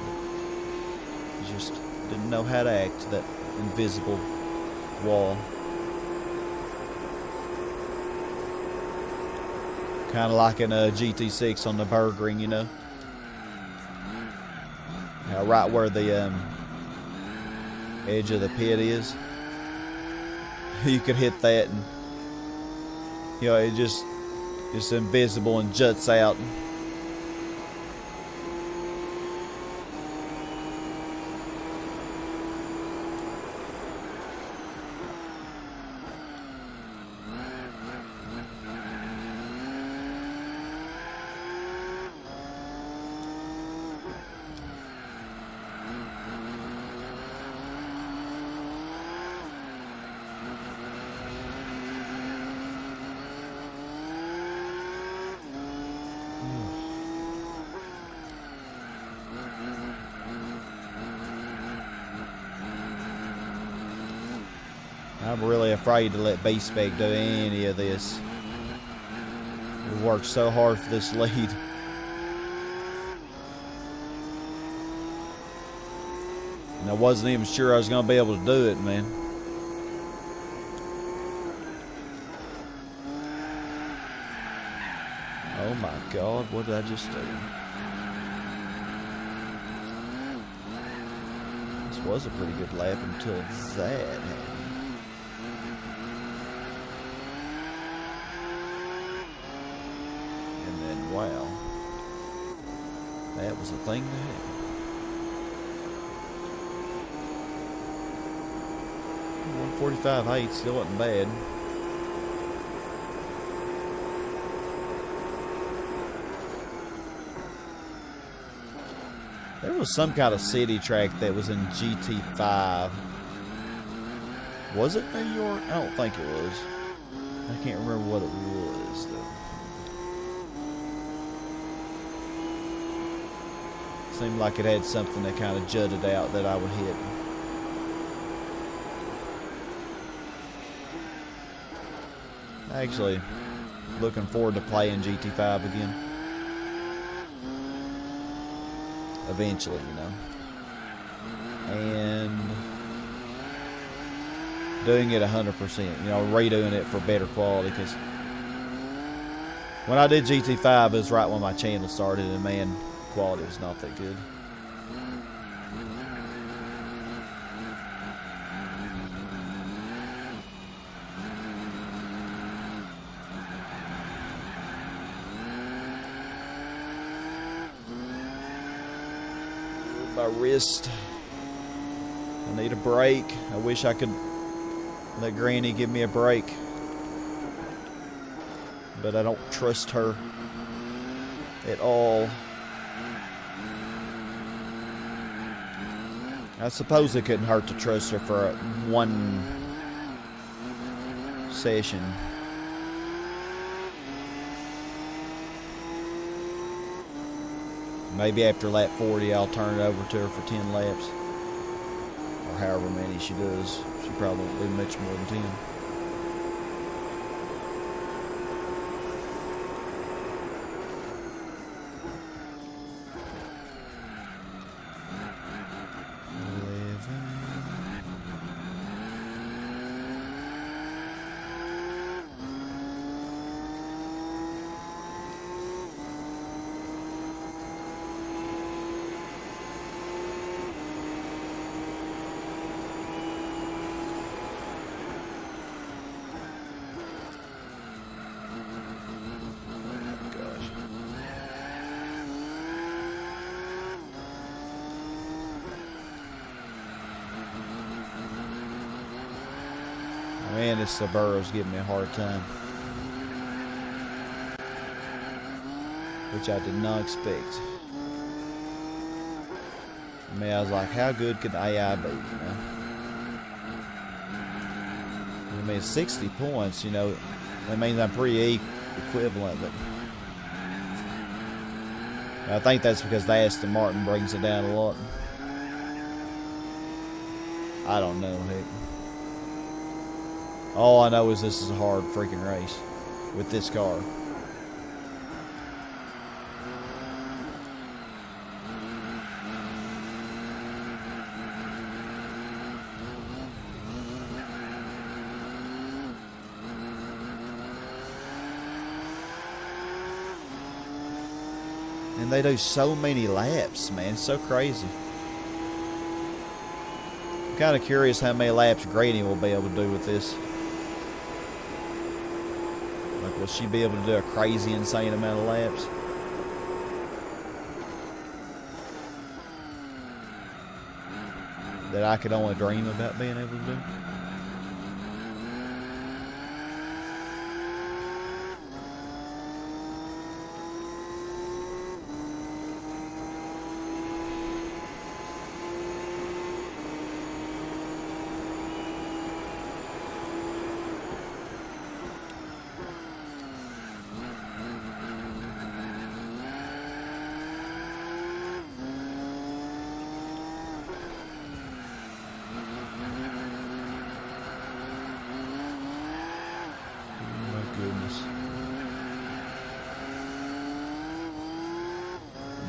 You just didn't know how to act to that invisible wall. Kind of like in a GT6 on the Burgering, you know. Right where the edge of the pit is. You could hit that and, you know, it's invisible and juts out. I'm really afraid to let B-Spec do any of this. We worked so hard for this lead. And I wasn't even sure I was going to be able to do it, man. Oh my God, what did I just do? was a pretty good lap until that happened. And then, wow. That was a thing to happen. 145.8 still wasn't bad. There was some kind of city track that was in GT5. Was it New York? I don't think it was. I can't remember what it was, though. Seemed like it had something that kind of jutted out that I would hit. Actually, looking forward to playing GT5 again. Eventually, you know. And doing it 100%, you know, redoing it for better quality, because when I did GT5, it was right when my channel started, and man, quality was not that good. My wrist. I need a break. I wish I could let Granny give me a break, but I don't trust her at all. I suppose it couldn't hurt to trust her for one session. Maybe after lap 40, I'll turn it over to her for 10 laps. Or however many she does. She probably won't do much more than 10. Man, this Subaru's giving me a hard time, which I did not expect. I mean, I was like, how good could the AI be, you know? I mean, 60 points, you know, that means I'm pretty equivalent, but I think that's because the Aston Martin brings it down a lot. I don't know, heck. All I know is this is a hard freaking race with this car. And they do so many laps, man. It's so crazy. I'm kind of curious how many laps Grady will be able to do with this. Like, will she be able to do a crazy, insane amount of laps? That I could only dream about being able to do?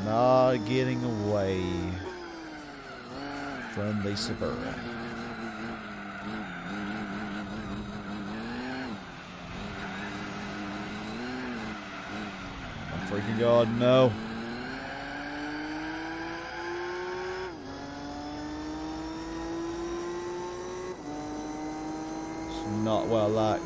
Not getting away from the Subaru. Oh, freaking God, no. not what I like.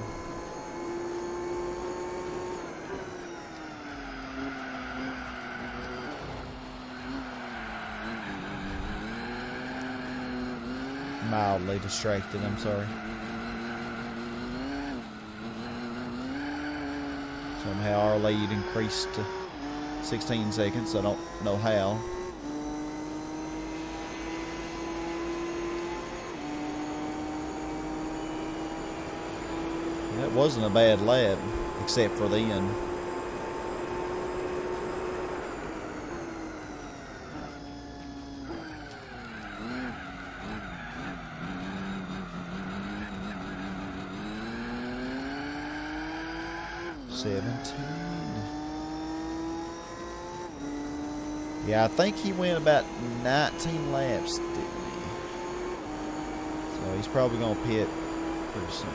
Mildly distracted, I'm sorry. Somehow our lead increased to 16 seconds. I don't know how. That wasn't a bad lap, except for the end. Yeah, I think he went about 19 laps, didn't he? So he's probably going to pit pretty soon.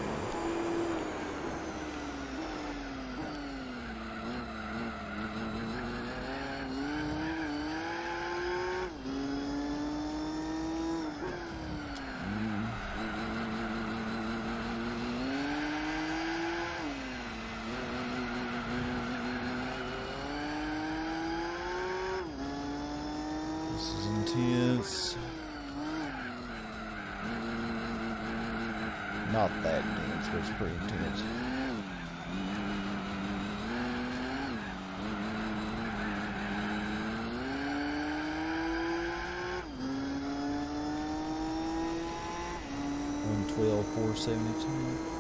Intense. Not that intense, but it's pretty intense. $112,472.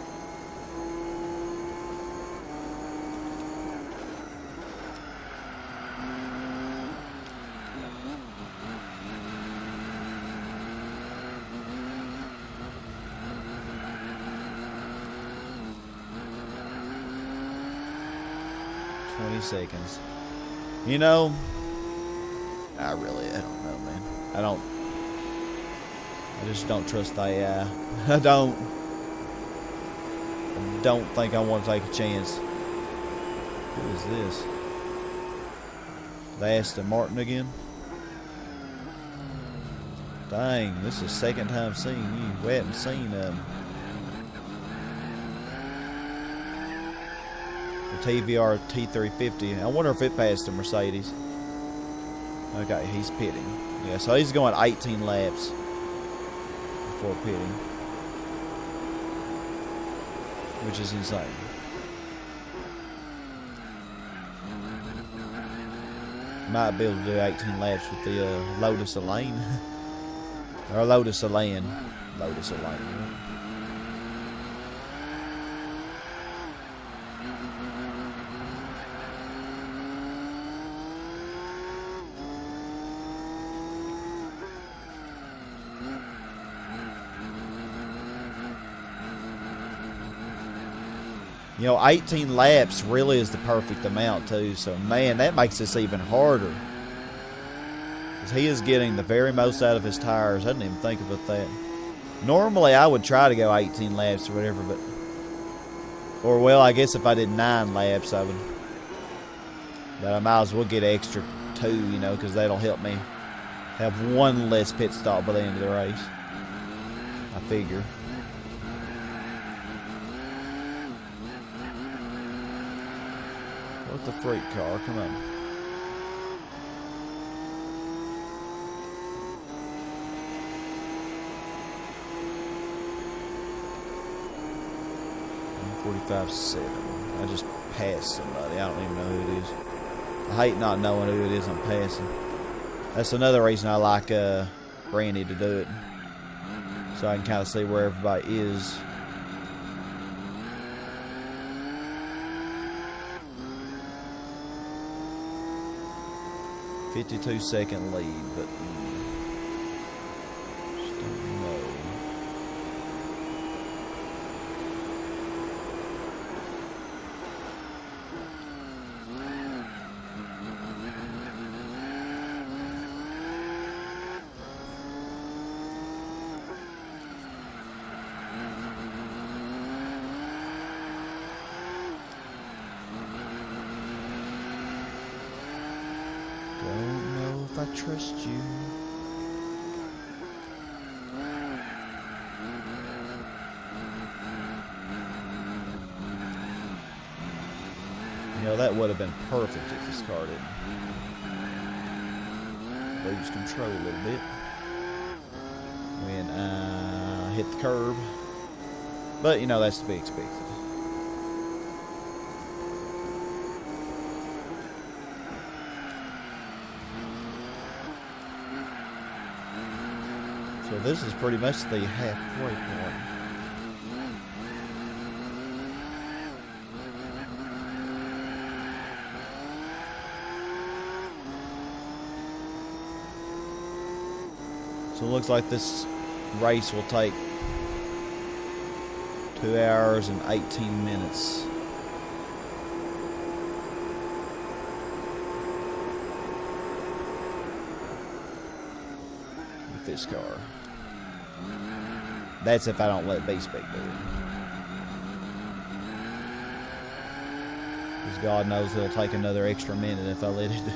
Seconds. You know, I don't know, man. I just don't trust the AI. I don't think I want to take a chance. Who is this? The Aston Martin again? Dang, this is the second time seeing you. We haven't seen TVR T350. I wonder if it passed the Mercedes. Okay, he's pitting. Yeah, so he's going 18 laps before pitting, which is insane. Might be able to do 18 laps with the Lotus Elane. Or Lotus Elan. Lotus Elane. You know, 18 laps really is the perfect amount, too. So, man, that makes this even harder. Because he is getting the very most out of his tires. I didn't even think about that. Normally, I would try to go 18 laps or whatever, but... Or, well, I guess if I did 9 laps, I would... But I might as well get extra 2, you know, because that'll help me have 1 less pit stop by the end of the race. I figure. What the freight car? Come on. $145.7. I just passed somebody. I don't even know who it is. I hate not knowing who it is I'm passing. That's another reason I like Brandy to do it, so I can kind of see where everybody is. 52-second lead, but just don't know. Don't know if I trust you. That would have been perfect if this car didn't lose control a little bit when I hit the curb. But, that's to be expected. So this is pretty much the halfway point. So it looks like this race will take 2 hours and 18 minutes. With this car. That's if I don't let B-Spec do it. Because God knows it'll take another extra minute if I let it do it.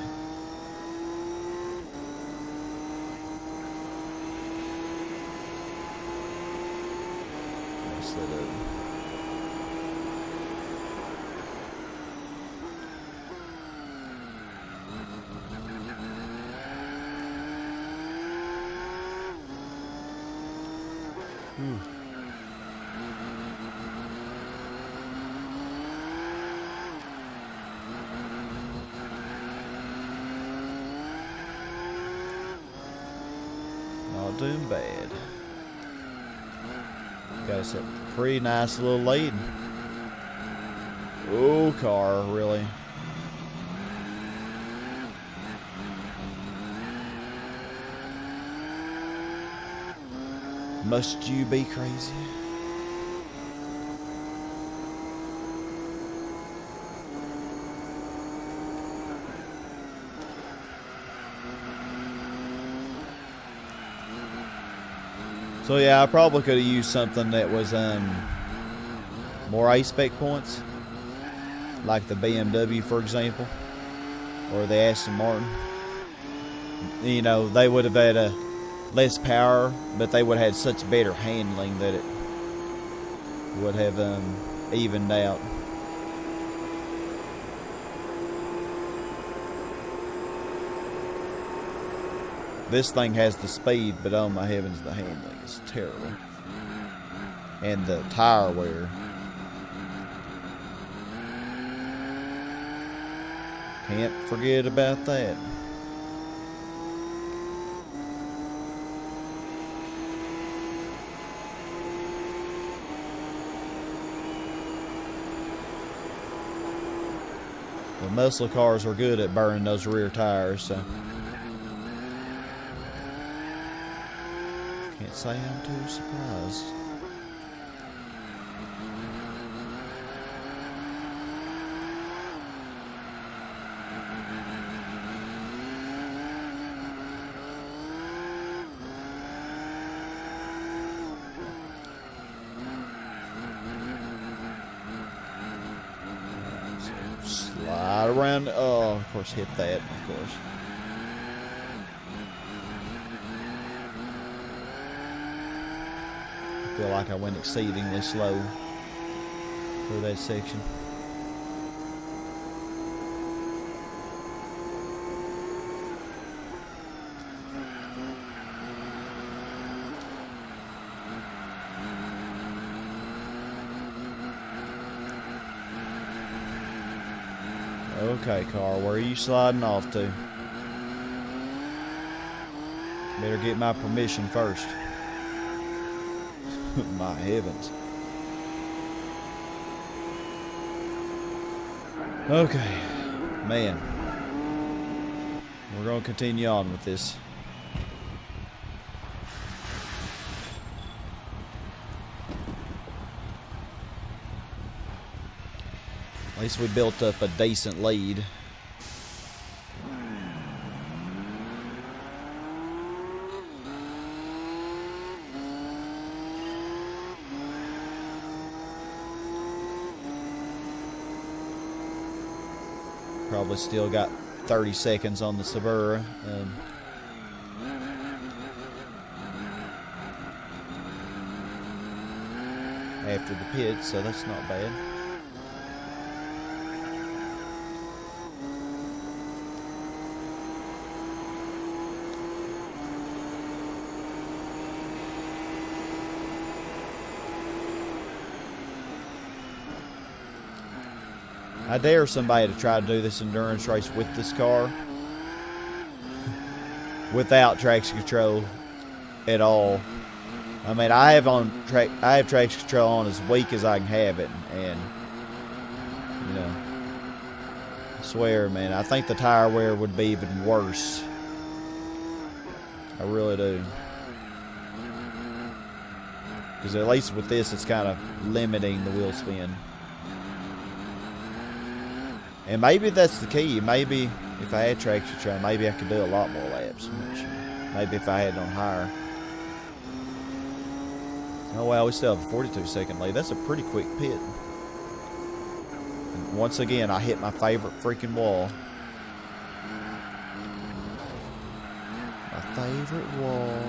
Not doing bad. Got us a pretty nice little lead. Oh, car, really. Must you be crazy? So yeah, I probably could have used something that was more A-Spec points, like the BMW, for example, or the Aston Martin. They would have had a less power, but they would have had such better handling that it would have evened out. This thing has the speed, but oh my heavens, the handling is terrible. And the tire wear. Can't forget about that. The muscle cars are good at burning those rear tires, so can't say I'm too surprised. Slide around. Oh, of course, hit that, of course. I feel like I went exceedingly slow through that section. Okay, car, where are you sliding off to? Better get my permission first. My heavens. Okay, man. We're going to continue on with this. At least we built up a decent lead. Probably still got 30 seconds on the Subaru. After the pit, so that's not bad. I dare somebody to try to do this endurance race with this car without traction control at all. I mean, I have traction control on as weak as I can have it, and you know, I swear, man, I think the tire wear would be even worse. I really do. Because at least with this, it's kind of limiting the wheel spin. And maybe that's the key. Maybe if I had traction control, maybe I could do a lot more laps. I'm not sure. Maybe if I had it on higher. Oh wow, we still have a 42-second lead. That's a pretty quick pit. And once again, I hit my favorite freaking wall. My favorite wall.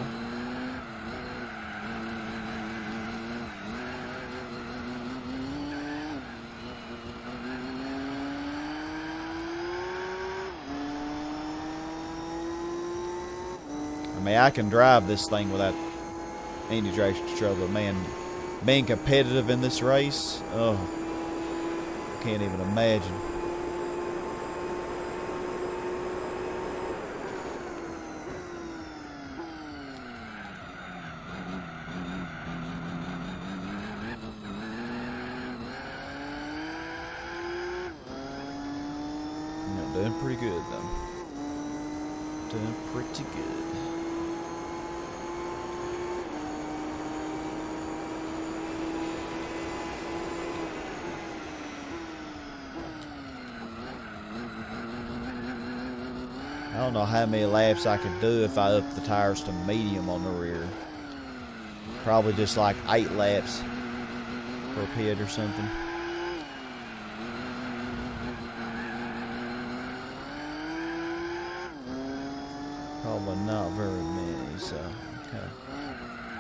I mean, I can drive this thing without any traction control, but man, being competitive in this race, oh, I can't even imagine. I'm doing pretty good, though. Doing pretty good. I don't know how many laps I could do if I upped the tires to medium on the rear. Probably just like 8 laps per pit or something. Probably not very many, so okay.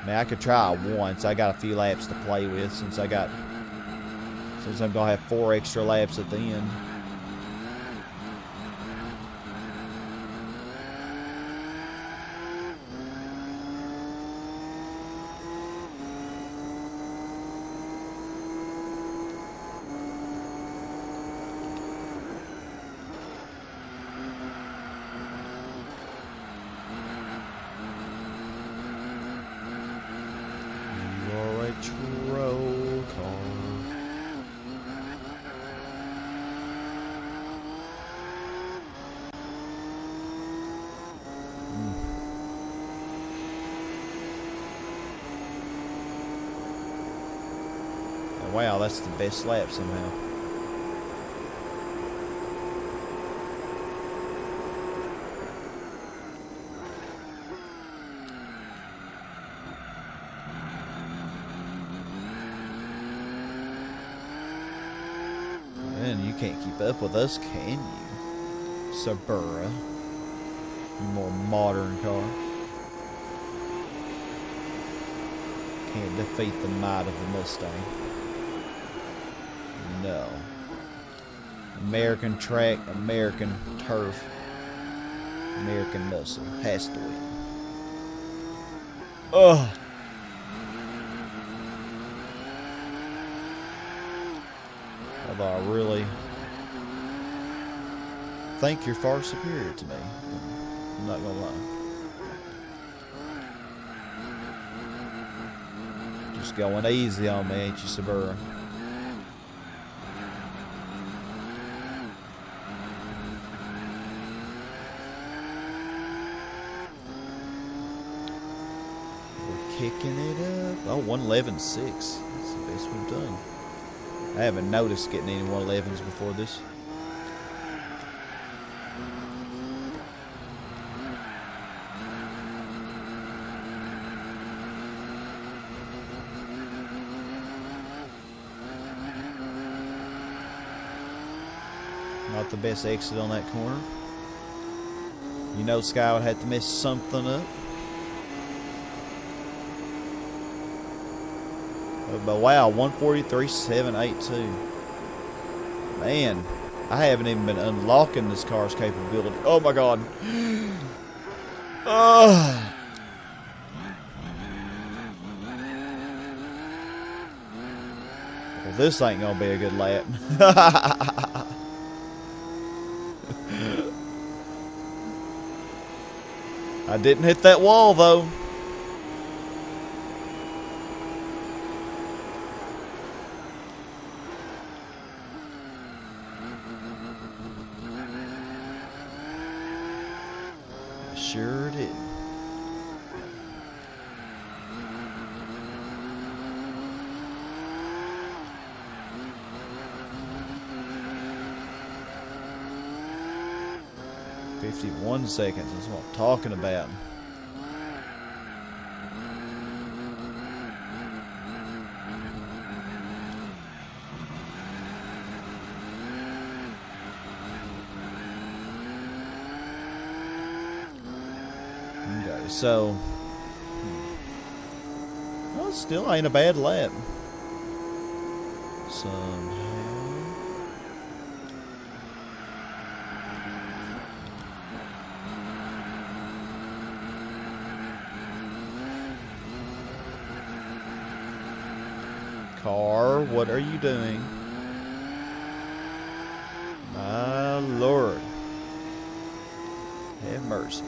I mean, I could try once. I got a few laps to play with since I'm gonna have 4 extra laps at the end. Roll car. Oh, wow, that's the best lap somehow. Man, you can't keep up with us, can you? Suburra. You more modern car. Can't defeat the might of the Mustang. No. American track, American turf, American muscle. Has to win. Ugh. Although I really think you're far superior to me. I'm not gonna lie. Just going easy on me, ain't you, Suburra? We're kicking it up. Oh, 111.6. That's the best we've done. I haven't noticed getting any 111s before this. Not the best exit on that corner. You know Sky would have to mess something up. But wow, 143.782. Man, I haven't even been unlocking this car's capability. Oh my god. Well, this ain't gonna be a good lap. I didn't hit that wall, though. I sure did. "51 seconds, that's what I'm talking about." Okay, so well, it still ain't a bad lap. Somehow. Car, what are you doing? My Lord. Have mercy.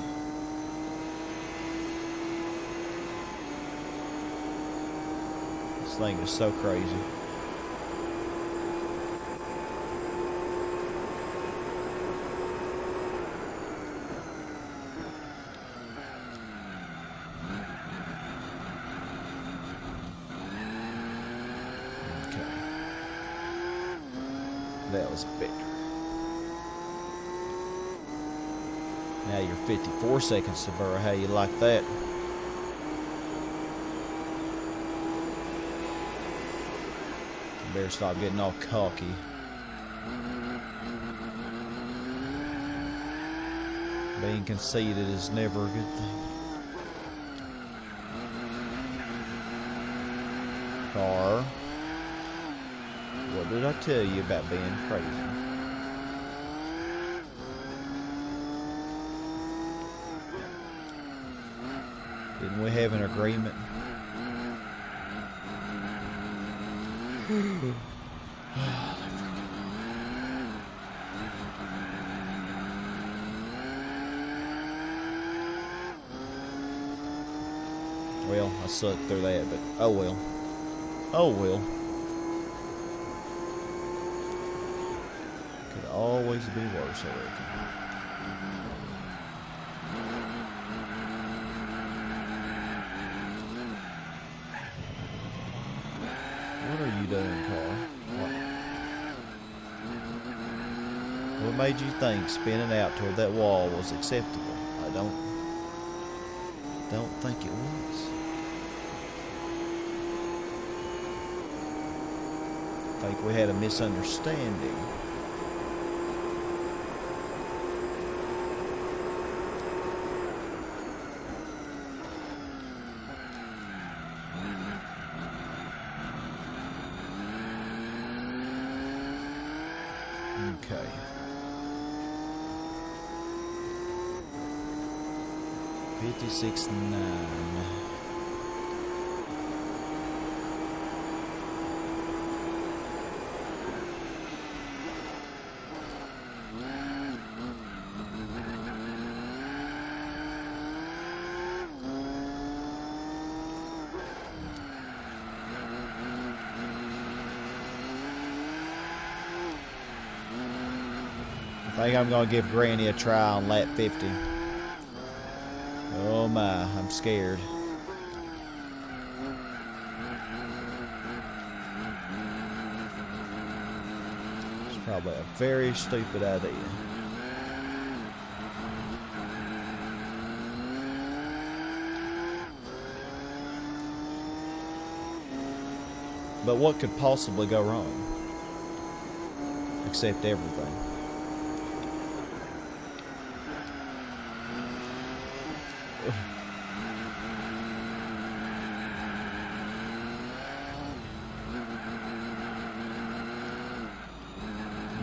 This thing is so crazy. That was better. Now you're 54 seconds to Burrow. How you like that? You better stop getting all cocky. Being conceited is never a good thing. Car. What did I tell you about being crazy? Didn't we have an agreement? Well, I sucked through that, but oh well. Oh well. Could always be worse, I reckon. What are you doing, car? What made you think spinning out toward that wall was acceptable? I don't think it was. I think we had a misunderstanding. Okay. 56.9. I think I'm going to give Granny a try on lap 50. Oh my, I'm scared. It's probably a very stupid idea. But what could possibly go wrong? Except everything.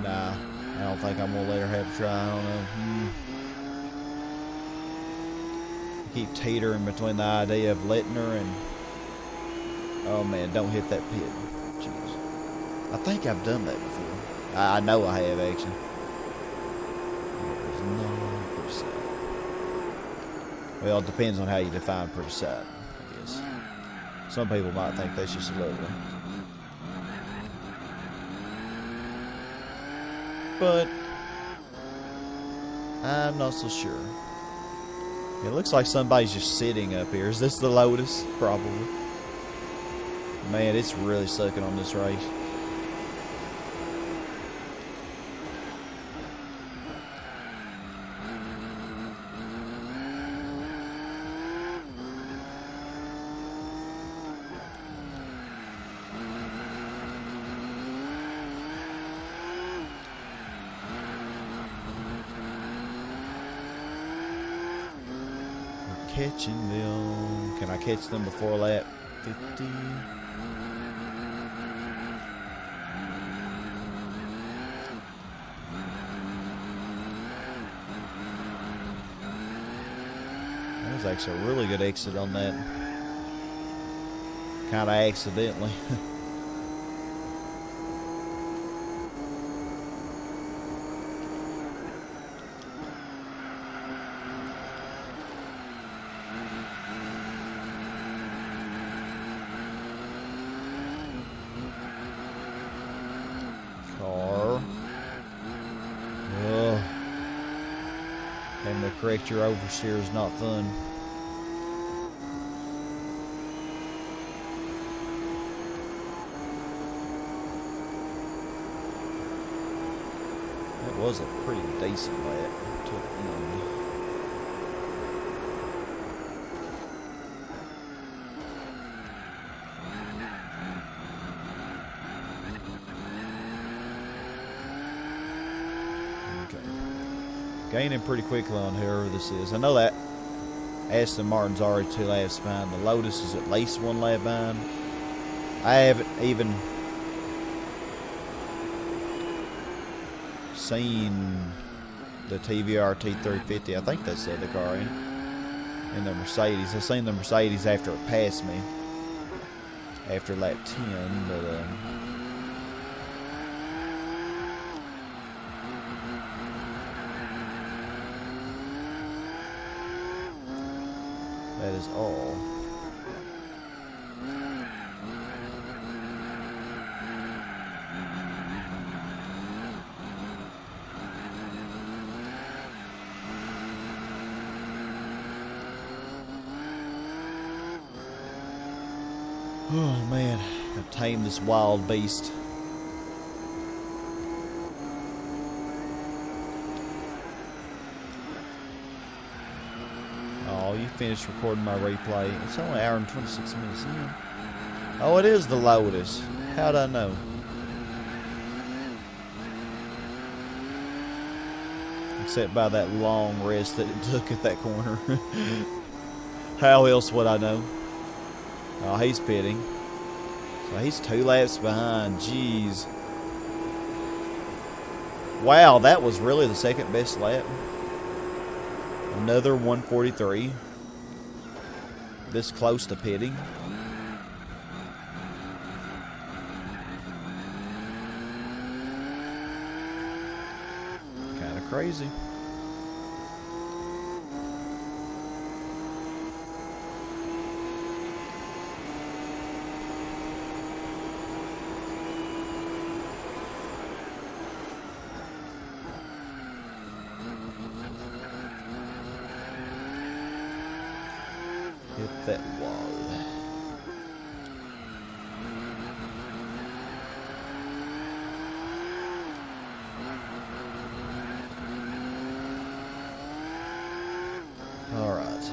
Nah, I don't think I'm gonna let her have a try. I don't know. I keep teetering between the idea of letting her and oh man, don't hit that pit. Jeez. I think I've done that before. I know I have actually. There's no percent. Well, it depends on how you define pretty sight, I guess. Some people might think that's just lovely. But I'm not so sure. It looks like somebody's just sitting up here. Is this the Lotus? Probably. Man, it's really sucking on this race. Catching them. Can I catch them before lap 50? That was actually a really good exit on that. Kind of accidentally. Having to correct your oversteer is not fun. That was a pretty decent lap. Gaining pretty quickly on whoever this is. I know that Aston Martin's already 2 laps behind. The Lotus is at least 1 lap behind. I haven't even seen the TVR T350. I think that's the other car in the Mercedes. I've seen the Mercedes after it passed me after lap 10, but that is all. Oh man, I've tamed this wild beast. Oh, you finished recording my replay. It's only an hour and 26 minutes in. Oh, it is the Lotus. How'd I know? Except by that long rest that it took at that corner. How else would I know? Oh, he's pitting. So he's 2 laps behind. Jeez. Wow, that was really the second best lap. Another 143. This close to pitting. Kind of crazy. Hit that wall. All right.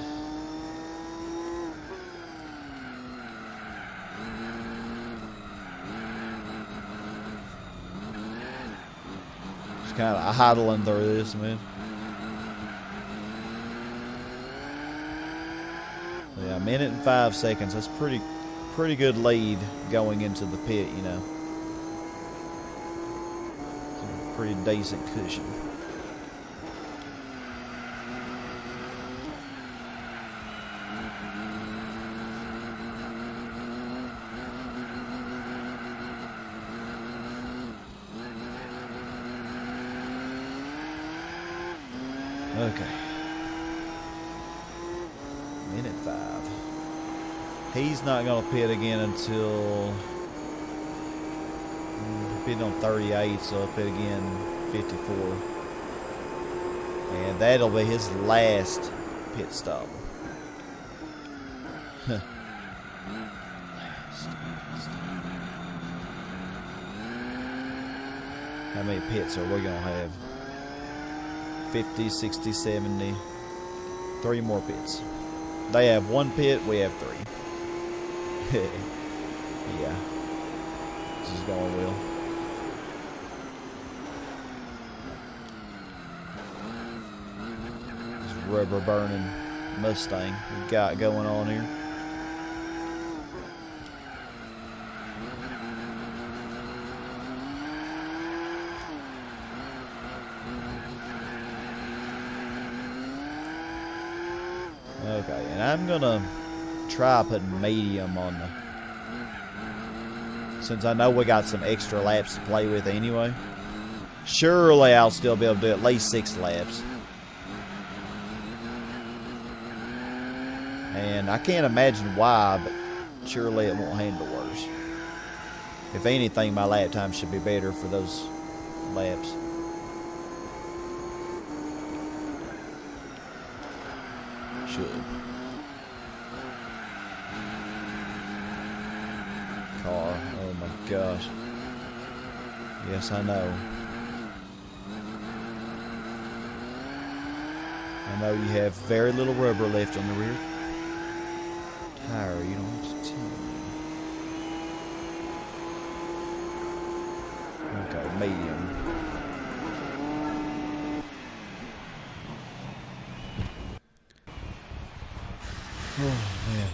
Just kind of huddling through this, man. Yeah, 1 minute and 5 seconds. That's pretty good lead going into the pit, you know. Pretty decent cushion. Okay. He's not going to pit again until pitting on 38, so he'll pit again 54. And that'll be his last pit stop. How many pits are we going to have? 50, 60, 70. 3 more pits. They have 1 pit, we have 3. Yeah. This is going well. This rubber burning Mustang we got going on here. Okay, and I'm gonna try putting medium on the, since I know we got some extra laps to play with anyway. Surely I'll still be able to do at least 6 laps. And I can't imagine why, but surely it won't handle worse. If anything, my lap time should be better for those laps. Should. Car. Oh my gosh. Yes, I know. I know you have very little rubber left on the rear tire. You don't have to tell me. Okay, medium. Oh, man.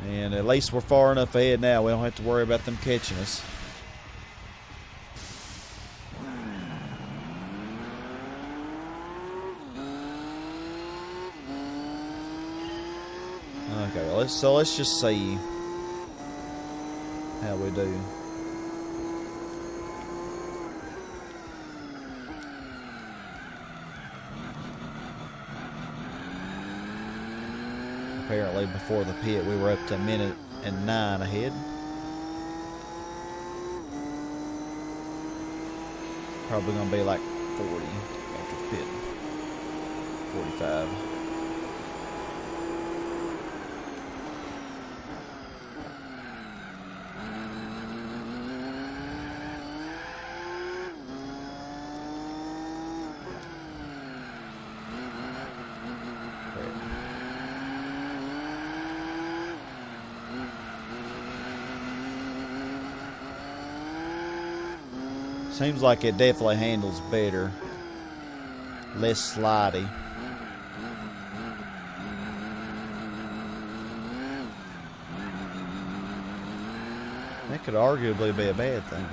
And at least we're far enough ahead now. We don't have to worry about them catching us. Okay, let's just see how we do. Apparently before the pit we were up to 1:09 ahead. Probably gonna be like 40 after the pit. 45. Seems like it definitely handles better. Less slidey. That could arguably be a bad thing,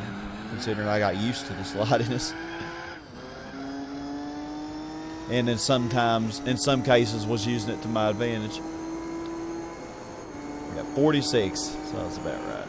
considering I got used to the slidiness. And then sometimes, in some cases, was using it to my advantage. I got 46, so that's about right.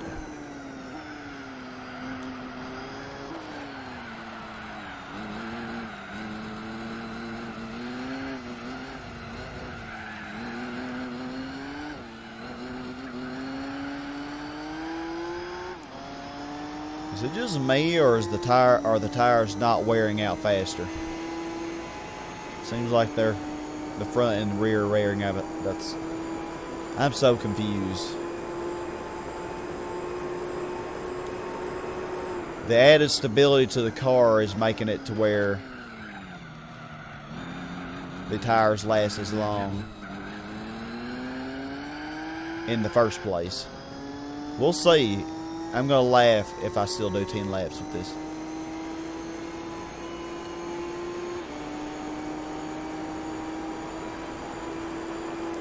Is it just me, or is the tires not wearing out faster? Seems like they're the front and rear wearing out. I'm so confused. The added stability to the car is making it to where the tires last as long in the first place. We'll see. I'm going to laugh if I still do 10 laps with this.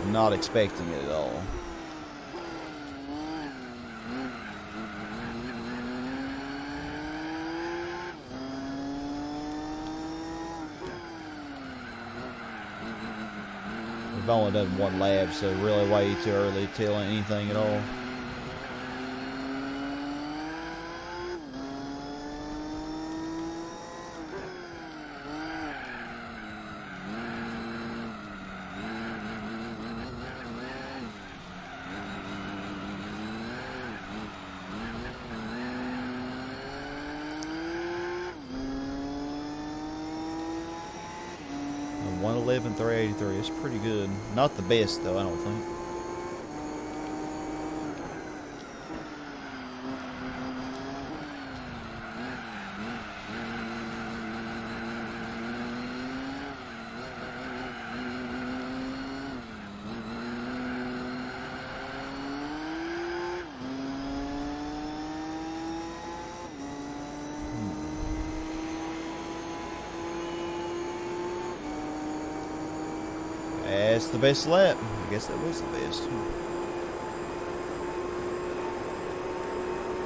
I'm not expecting it at all. We've only done 1 lap, so really way too early to tell anything at all. 11,383. It's pretty good. Not the best though, I don't think. That's the best lap. I guess that was the best.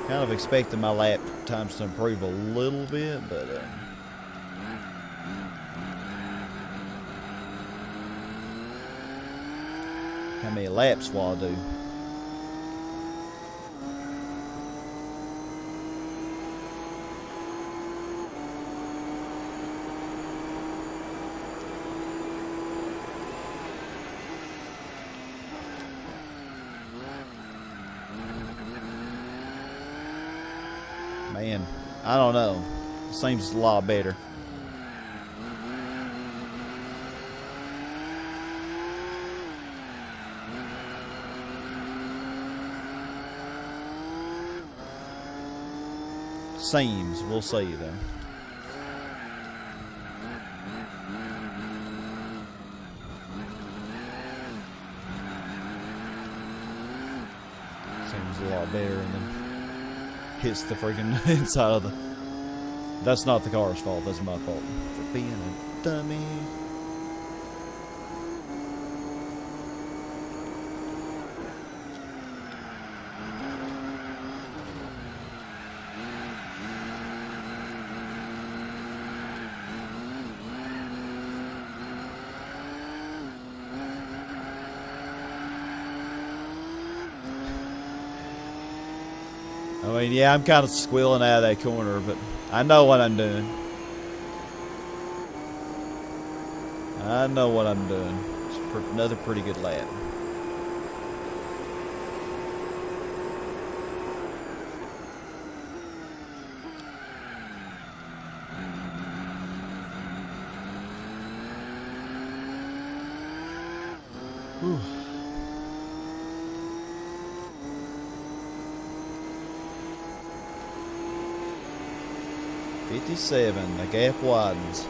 Kind of expecting my lap times to improve a little bit, but how many laps will I do? Man, I don't know. It seems a lot better. Seems. We'll see though. Seems a lot better, and then hits the freaking inside of the... That's not the car's fault, that's my fault for being a dummy. I mean, yeah, I'm kind of squealing out of that corner, but I know what I'm doing. I know what I'm doing. It's another pretty good lap. Whew. .57, the gap widens.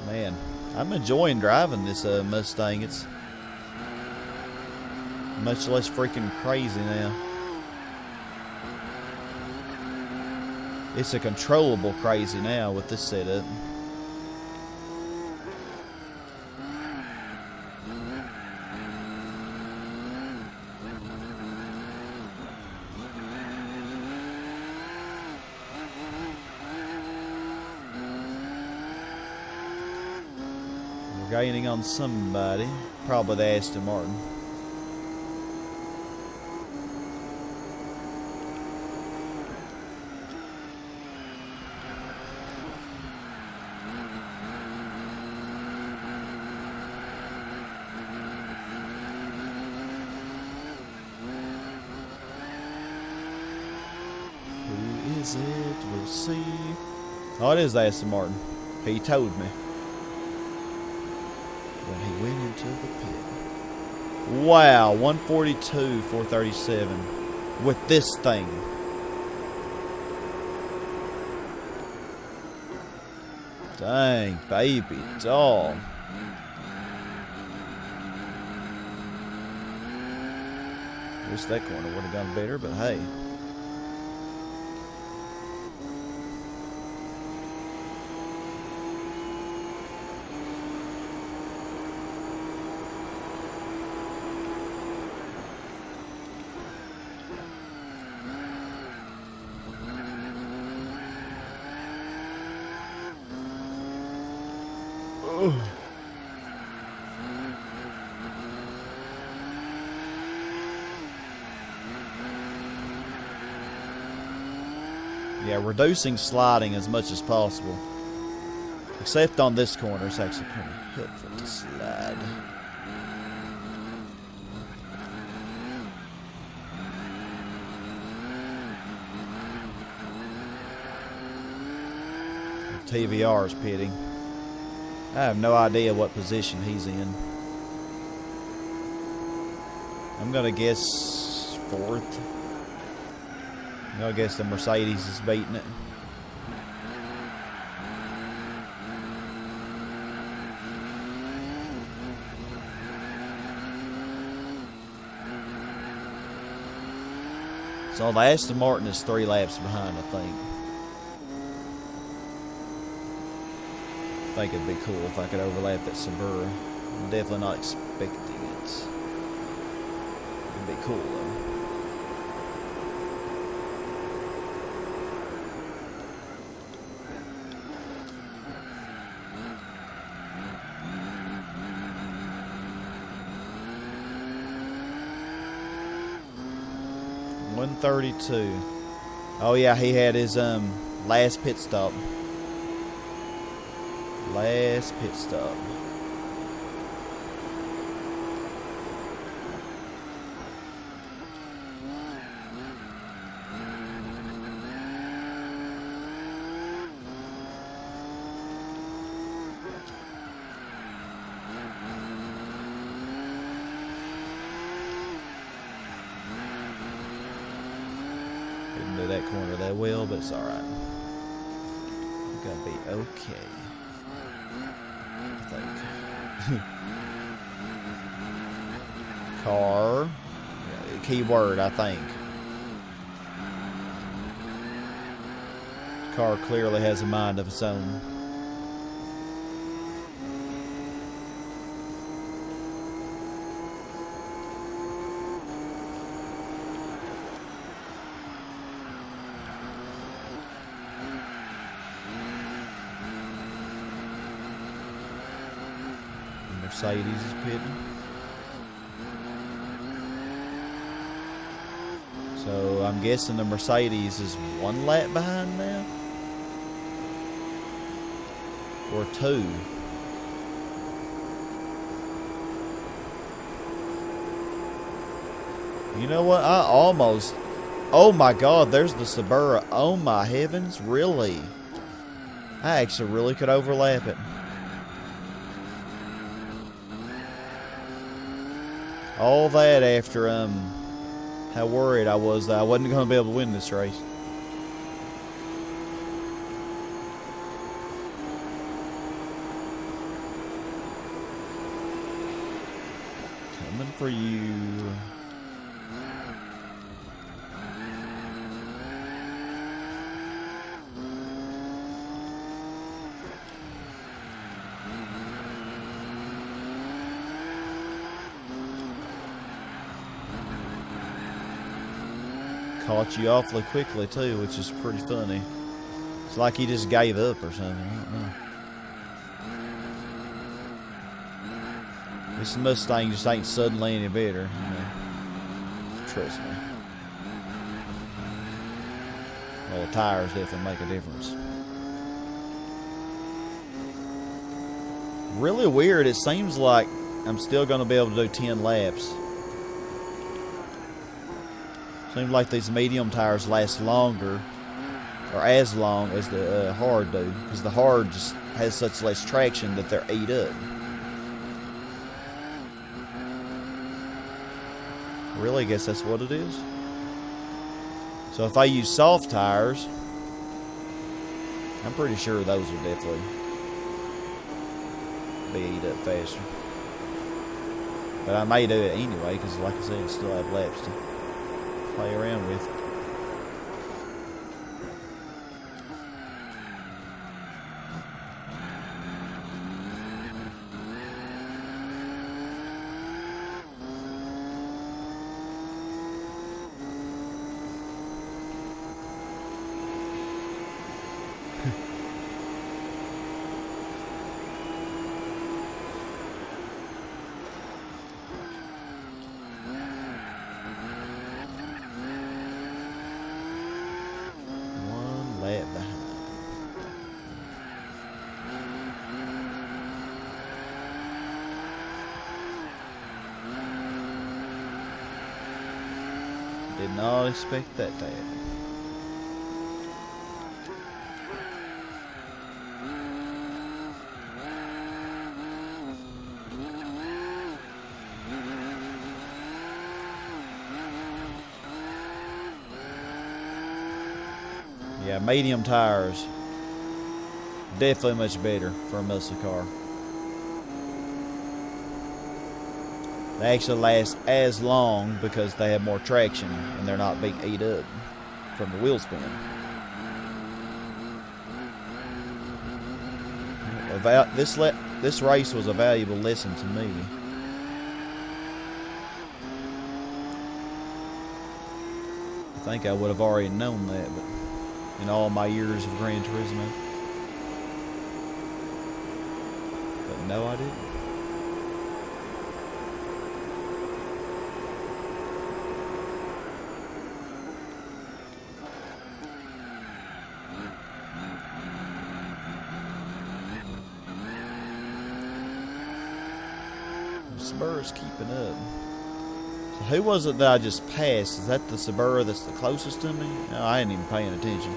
Man, I'm enjoying driving this Mustang. It's much less freaking crazy now. It's a controllable crazy now with this setup. Gaining on somebody, probably the Aston Martin. Who is it? We'll see. Oh, it is the Aston Martin. He told me. When he went into the pit. Wow, 142, 437 with this thing. Dang, baby doll. Wish that corner would have gone better, but hey. Yeah, reducing sliding as much as possible. Except on this corner, it's actually pretty helpful to slide. TVR is pitting. I have no idea what position he's in. I'm going to guess 4th. I'm going to guess the Mercedes is beating it. So the Aston Martin is 3 laps behind, I think. I think it'd be cool if I could overlap that Subaru. I'm definitely not expecting it. It'd be cool though. .132. Oh yeah, he had his last pit stop. Last pit stop. Didn't do that corner that well, but it's alright. Gonna be okay. I think. Car. Yeah, key word, I think. Car clearly has a mind of its own. Mercedes is pitting. So I'm guessing the Mercedes is 1 lap behind now? Or 2? You know what? I almost... Oh my God, there's the Subaru. Oh my heavens, really? I actually really could overlap it. All that after how worried I was that I wasn't going to be able to win this race. Coming for you. Caught you awfully quickly too, which is pretty funny. It's like he just gave up or something. I don't know. This Mustang just ain't suddenly any better. You know. Trust me. Well, the tires definitely make a difference. Really weird. It seems like I'm still going to be able to do 10 laps. Seems like these medium tires last longer, or as long as the hard do, because the hard just has such less traction that they're ate up. Really, I guess that's what it is. So if I use soft tires, I'm pretty sure those will definitely be ate up faster. But I may do it anyway, because like I said, I still have laps to play around with. Did not expect that to happen. Yeah, medium tires. Definitely much better for a muscle car. They actually last as long because they have more traction and they're not being ate up from the wheel spin. This race was a valuable lesson to me. I think I would have already known that, but in all my years of Gran Turismo. But no, I didn't. Subaru's keeping up. So who was it that I just passed? Is that the Subaru that's the closest to me? No, I ain't even paying attention.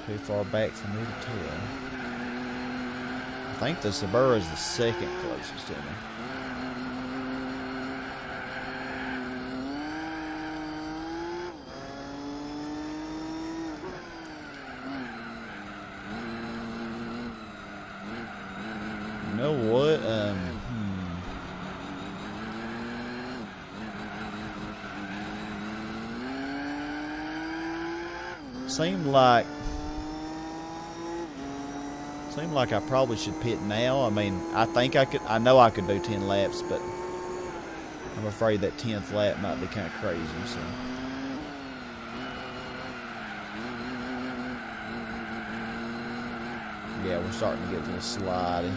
Too far back for me to tell. I think the Subaru is the second closest to me. You know what? Seemed like I probably should pit now. I mean, I think I could. I know I could do 10 laps, but I'm afraid that 10th lap might be kind of crazy. So. Yeah, we're starting to get a little slidey.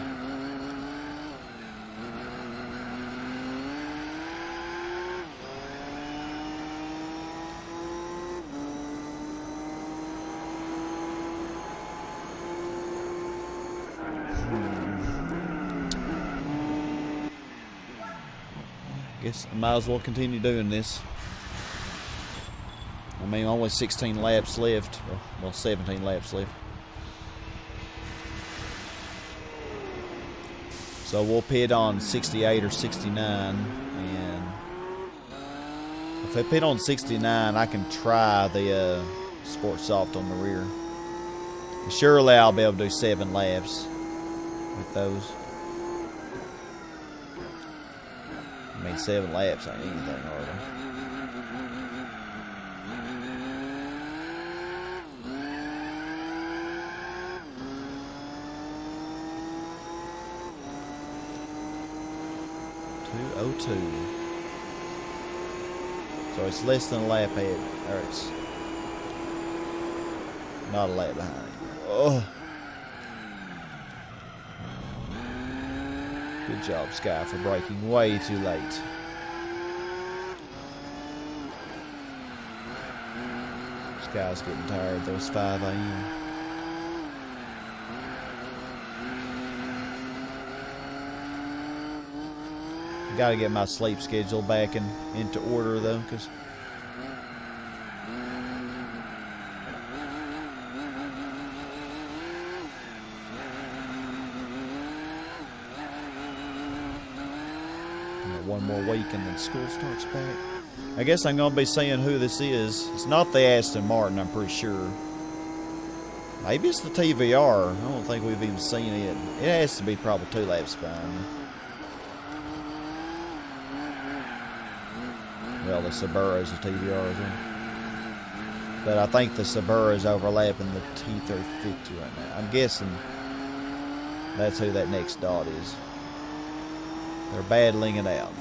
Guess I might as well continue doing this. I mean, only 16 laps left. Well, 17 laps left. So we'll pit on 68 or 69, and if I pit on 69, I can try the Sport Soft on the rear. And surely I'll be able to do 7 laps with those. I mean, 7 laps ain't anything, are they? So it's less than a lap ahead, or it's not a lap behind. Oh, good job, Sky, for braking way too late. Sky's getting tired. Those 5 a.m. Got to get my sleep schedule back into order though, because one more week and then school starts back. I guess I'm going to be seeing who this is. It's not the Aston Martin, I'm pretty sure. Maybe it's the TVR. I don't think we've even seen it. It has to be probably 2 laps behind me. Well, the Subaru is a TVR as well. But I think the Subaru is overlapping the T350 right now. I'm guessing that's who that next dot is. They're battling it out.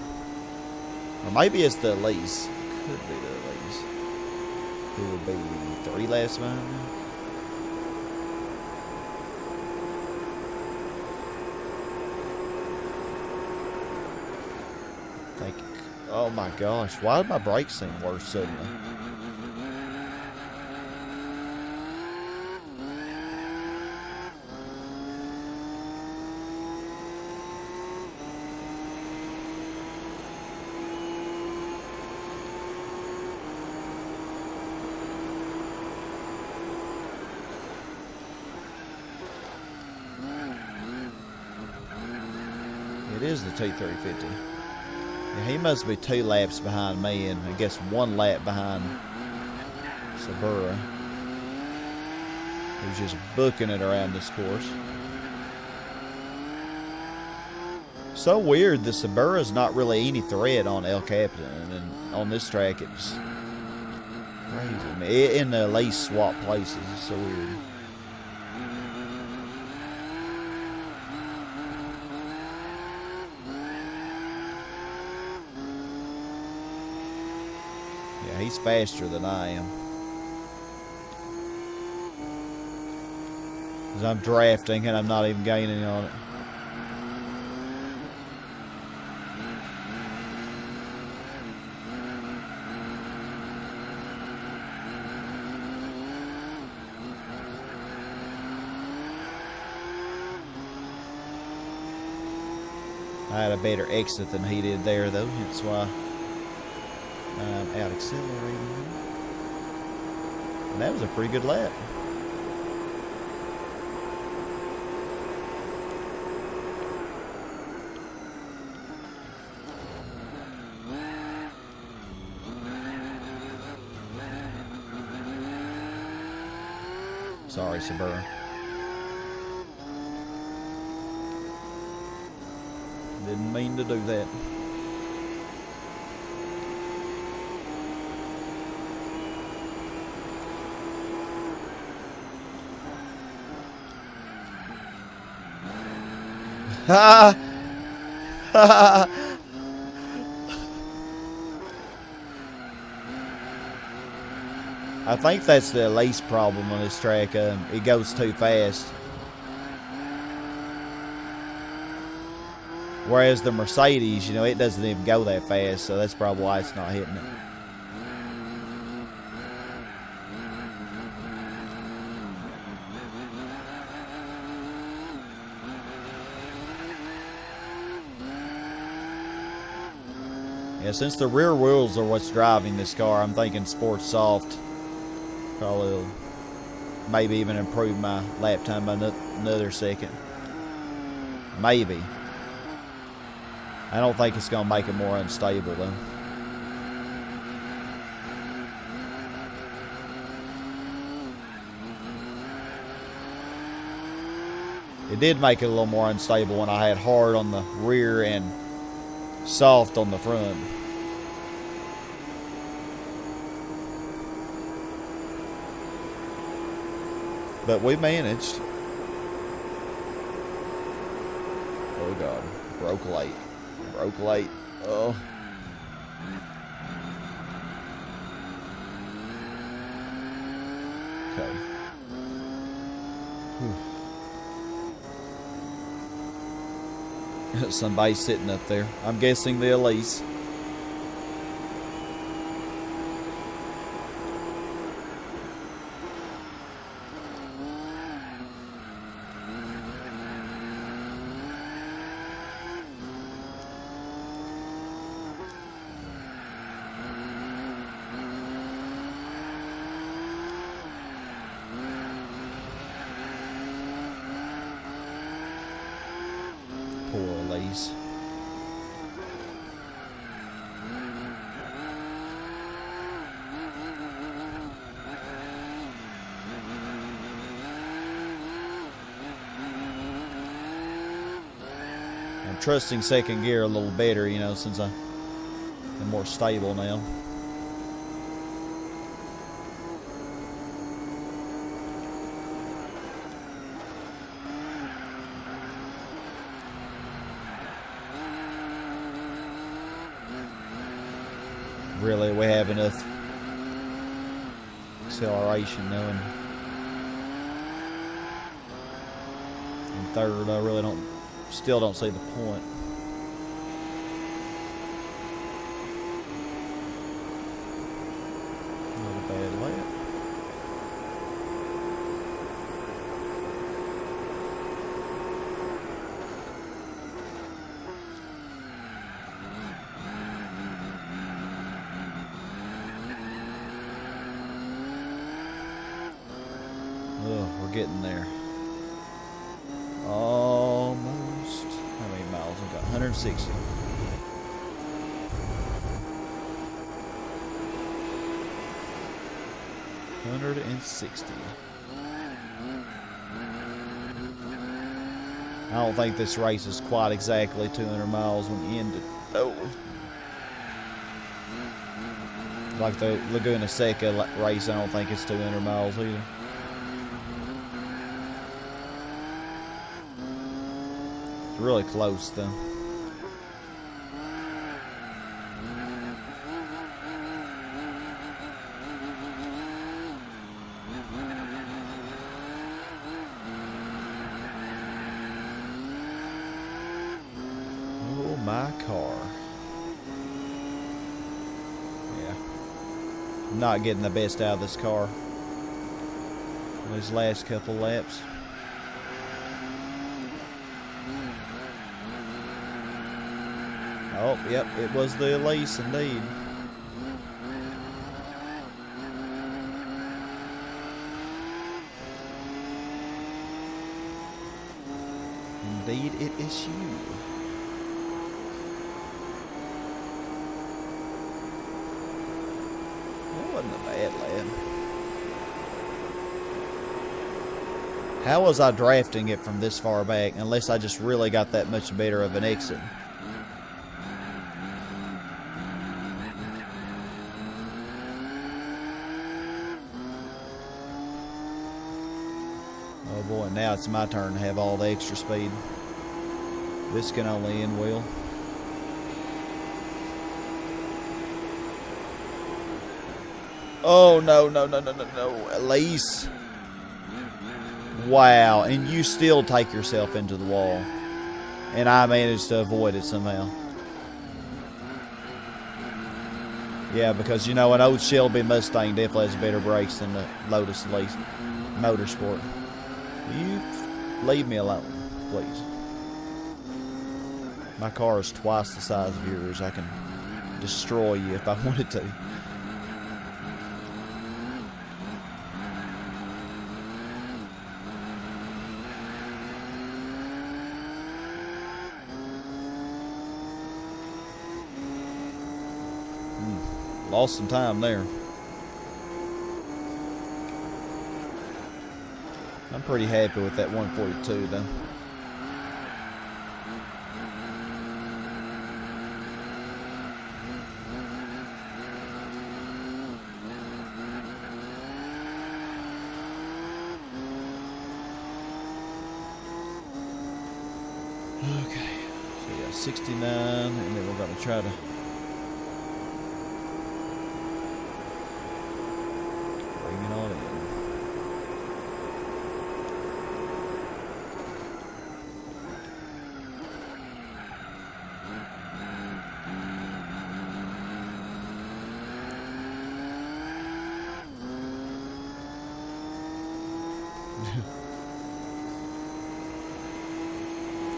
Or maybe it's the Elise. Could be the Elise. Who would be 3 laps behind me? Thank you. Oh my gosh, why did my brakes seem worse suddenly? It is the T350. Yeah, he must be 2 laps behind me, and I guess 1 lap behind Sabura, who's just booking it around this course. So weird, the Sabura's not really any threat on El Capitan, and on this track it's crazy. I mean, in the lace swap places, it's so weird. Yeah, he's faster than I am. 'Cause I'm drafting and I'm not even gaining on it. I had a better exit than he did there, though. That's why I'm out accelerating. And that was a pretty good lap. Sorry, Sabura. Didn't mean to do that. Ha! Ha! I think that's the least problem on this track. It goes too fast. Whereas the Mercedes, you know, it doesn't even go that fast, so that's probably why it's not hitting it. Yeah, since the rear wheels are what's driving this car, I'm thinking Sport Soft probably will maybe even improve my lap time by another second. Maybe. I don't think it's going to make it more unstable, though. It did make it a little more unstable when I had hard on the rear and soft on the front. But we managed. Oh, God. Broke late. Broke late. Oh. Okay. Somebody's sitting up there. I'm guessing the Elise. Poor Elise. I'm trusting second gear a little better, you know, since I'm more stable now. Really, we have enough acceleration now. And in third, I really still don't see the point. Not a bad lap. We're getting there. Almost. How many miles Got 160. I don't think this race is quite exactly 200 miles when you end it. Oh. Like the Laguna Seca race, I don't think it's 200 miles either. It's really close though. Oh, my car. Yeah. I'm not getting the best out of this car. These last couple laps. Oh, yep, it was the Elise indeed. Indeed, it is you. That wasn't a bad lap. How was I drafting it from this far back unless I just really got that much better of an exit? Oh boy, now it's my turn to have all the extra speed. This can only end well. Oh, no, no, no, no, no, no. Elise. Wow, and you still take yourself into the wall. And I managed to avoid it somehow. Yeah, because, you know, an old Shelby Mustang definitely has better brakes than the Lotus Elise Motorsport. You leave me alone, please. My car is twice the size of yours. I can destroy you if I wanted to. Lost some time there. I'm pretty happy with that 142 though. Okay, so yeah, 69, and then we're going to try to bring it on in.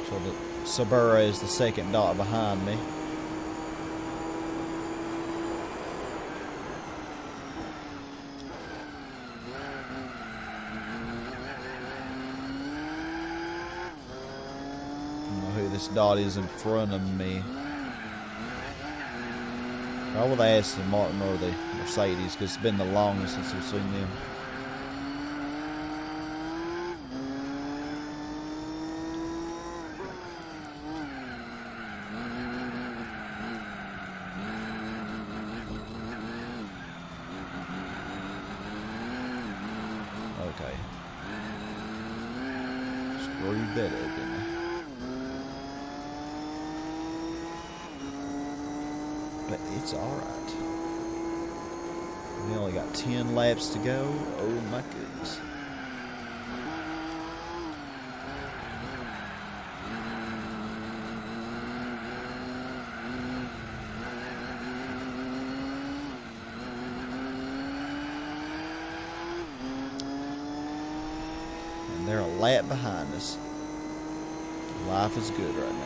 So the Suburra is the second dot behind me. I don't know who this dot is in front of me. Probably the Aston Martin or the Mercedes, because it's been the longest since we've seen them. Okay. Screwed that up, didn't I? But it's alright. We only got 10 laps to go. Oh my goodness. They're a lap behind us. Life is good right now.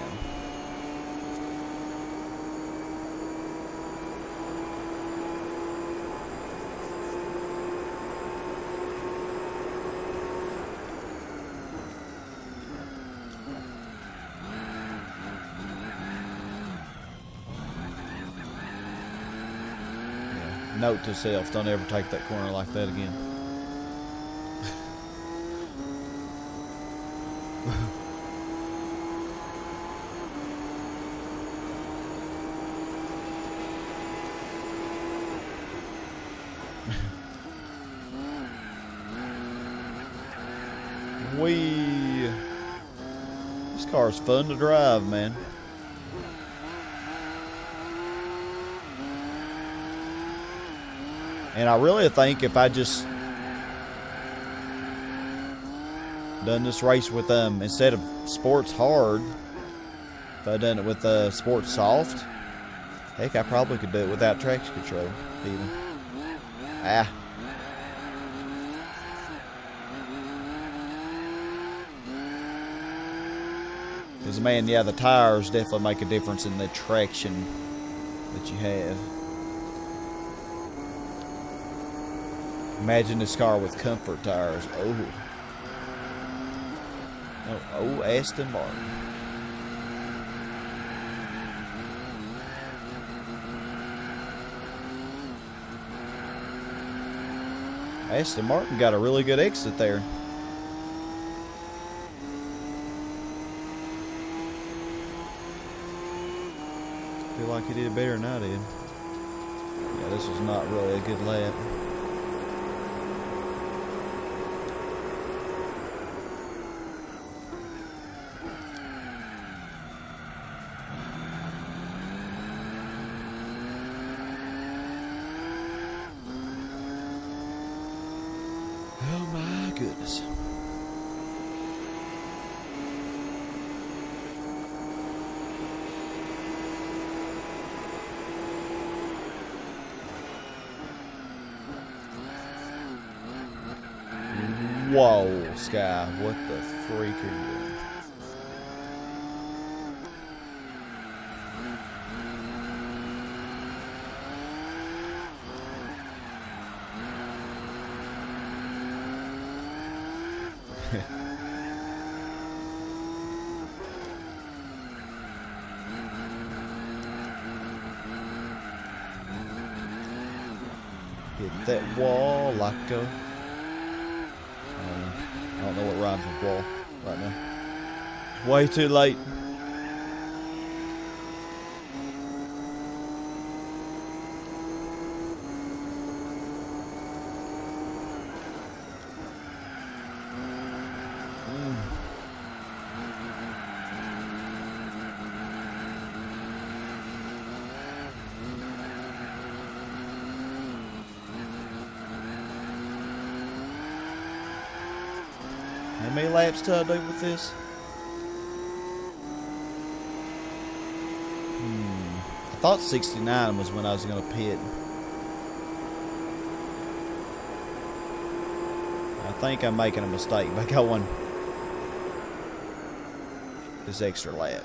Note to self, don't ever take that corner like that again. This car's fun to drive, man. And I really think if I just done this race with instead of sports hard, if I done it with sports soft, heck, I probably could do it without traction control even. Because, man, yeah, the tires definitely make a difference in the traction that you have. Imagine this car with comfort tires. Oh, Aston Martin. Aston Martin got a really good exit there. I feel like he did better than I did. Yeah, this was not really a good lap. Oh my goodness. Whoa, Sky, what the freak are you doing? Hit that wall like a... I don't know what rhymes with wall right now. Way too late. How many laps till I do with this? I thought 69 was when I was going to pit. I think I'm making a mistake by going this extra lap.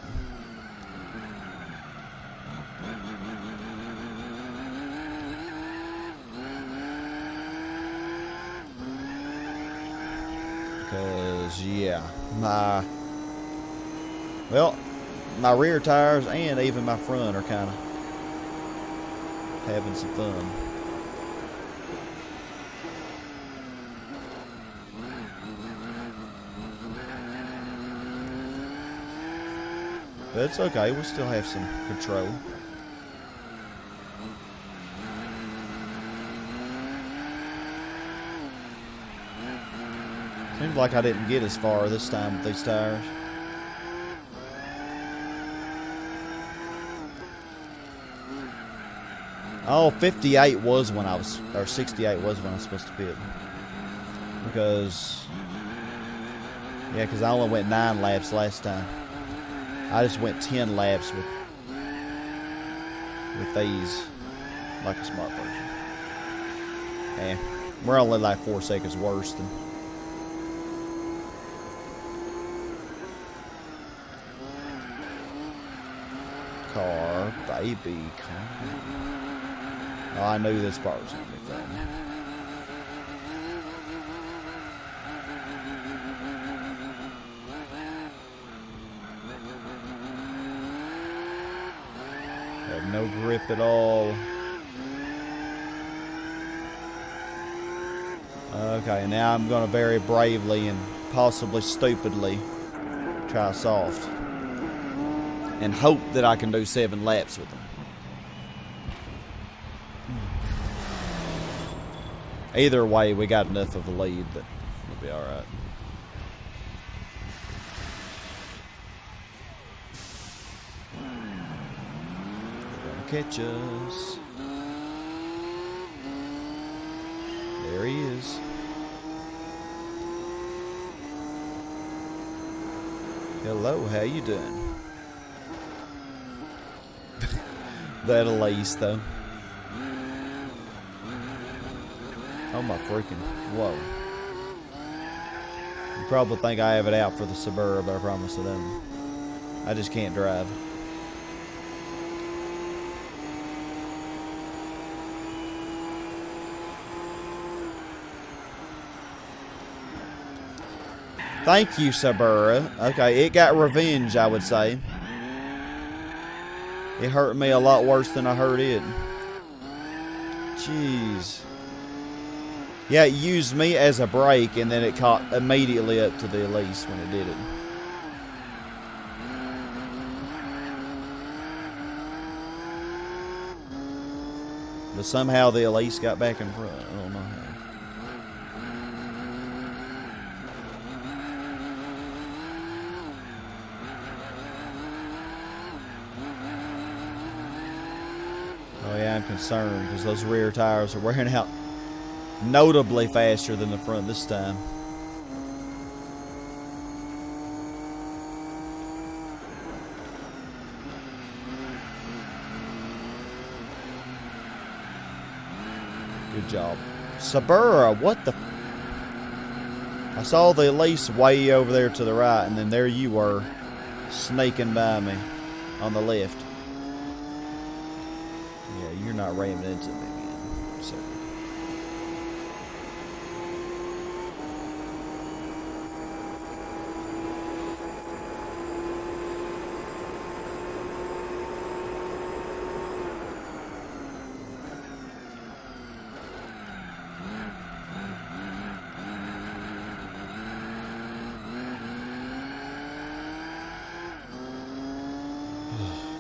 Because, yeah, my rear tires and even my front are kind of having some fun. But it's okay, we still have some control. Seems like I didn't get as far this time with these tires. Oh, 58 was when I was, or 68 was when I was supposed to pit. Because, yeah, because I only went 9 laps last time. I just went 10 laps with these, like a smart version. And we're only like 4 seconds worse than. Car, baby, car. Oh, I knew this part was going to be fun. Have no grip at all. Okay, now I'm going to very bravely and possibly stupidly try soft. And hope that I can do 7 laps with them. Either way, we got enough of a lead that we'll be alright. They're gonna catch us. There he is. Hello, how you doing? That Elise, though. Oh my freaking, whoa. You probably think I have it out for the Suburban, but I promise I don't. I just can't drive. Thank you, Suburban. Okay, it got revenge, I would say. It hurt me a lot worse than I hurt it. Jeez. Yeah, it used me as a brake, and then it caught immediately up to the Elise when it did it. But somehow the Elise got back in front. I don't know how. Oh yeah, I'm concerned because those rear tires are wearing out notably faster than the front this time. Good job. Sabura, what the? I saw the Elise way over there to the right, and then there you were, snaking by me on the left. Yeah, you're not ramming into me, man. Sorry.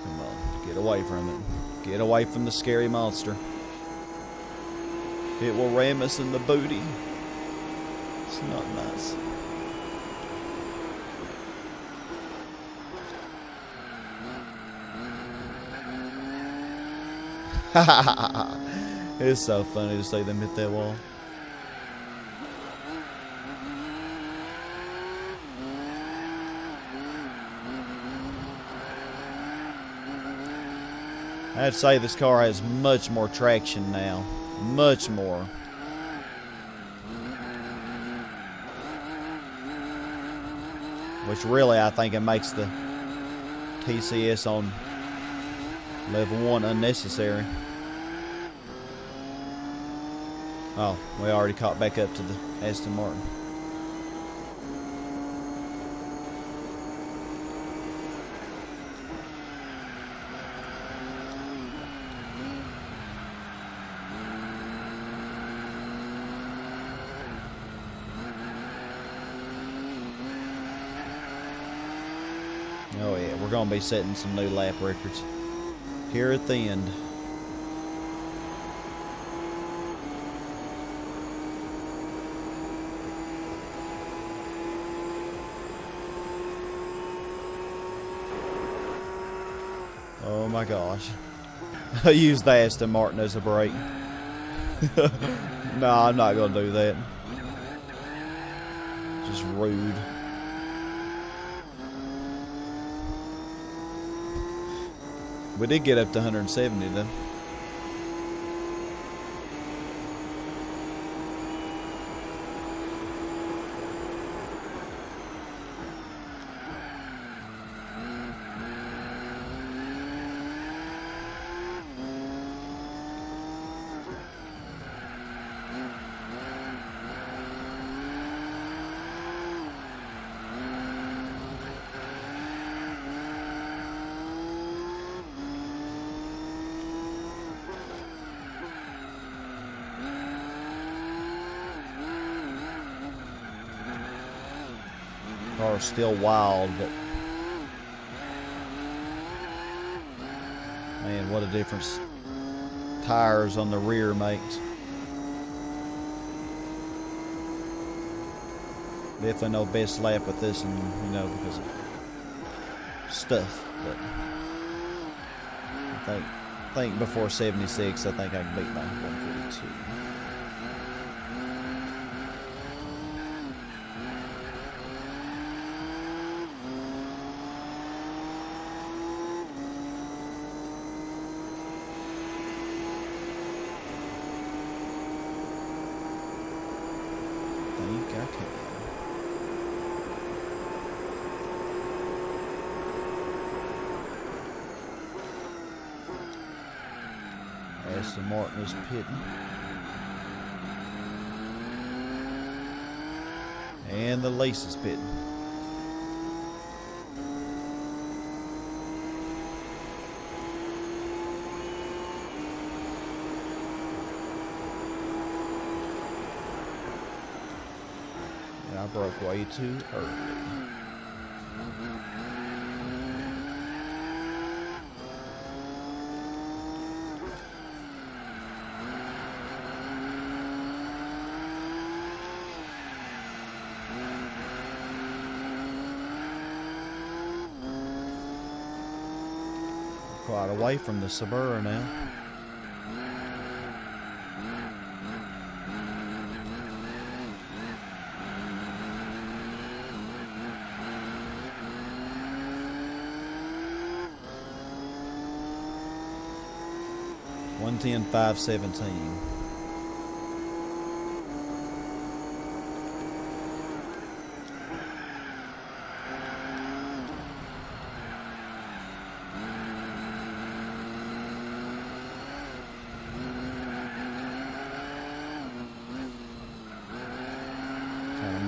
Come on, get away from it. Get away from the scary monster. It will ram us in the booty. It's not nice. It's so funny to see them hit that wall. I'd say this car has much more traction now. Much more. Which really, I think it makes the TCS on level 1 unnecessary. Oh, we already caught back up to the Aston Martin. Oh yeah, we're going to be setting some new lap records here at the end. Oh my gosh. I used the Aston Martin as a brake. No, I'm not going to do that. Just rude. We did get up to 170 though. Car's still wild, but man, what a difference tires on the rear makes. Definitely no best lap with this one, you know, because of stuff. But I think before 76, I think I can beat my 142. I think I can. Aston Martin is pitting. And the Lace is pitting. And I broke way too early. Quite away from the Subaru now. $110,517.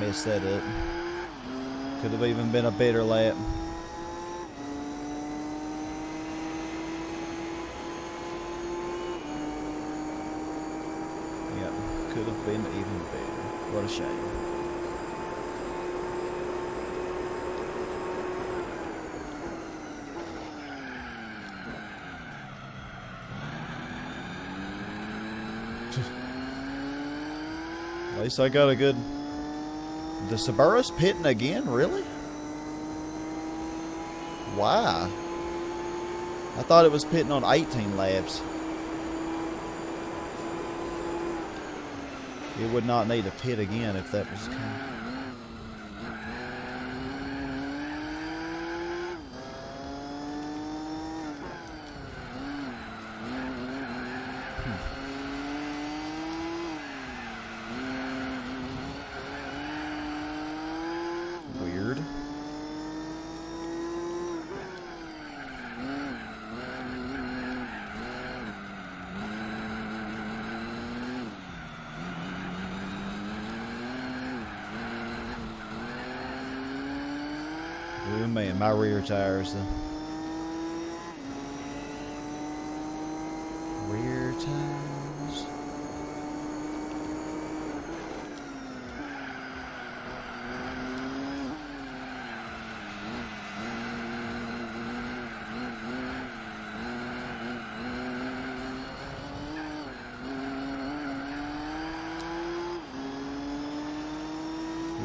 Messed that up. Could have even been a better lap. Yep, could have been even better. What a shame. At least I got a good... The Subaru's pitting again? Really? Why? I thought it was pitting on 18 laps. It would not need to pit again if that was the case. Weird. Oh man, my rear tires, the rear tires.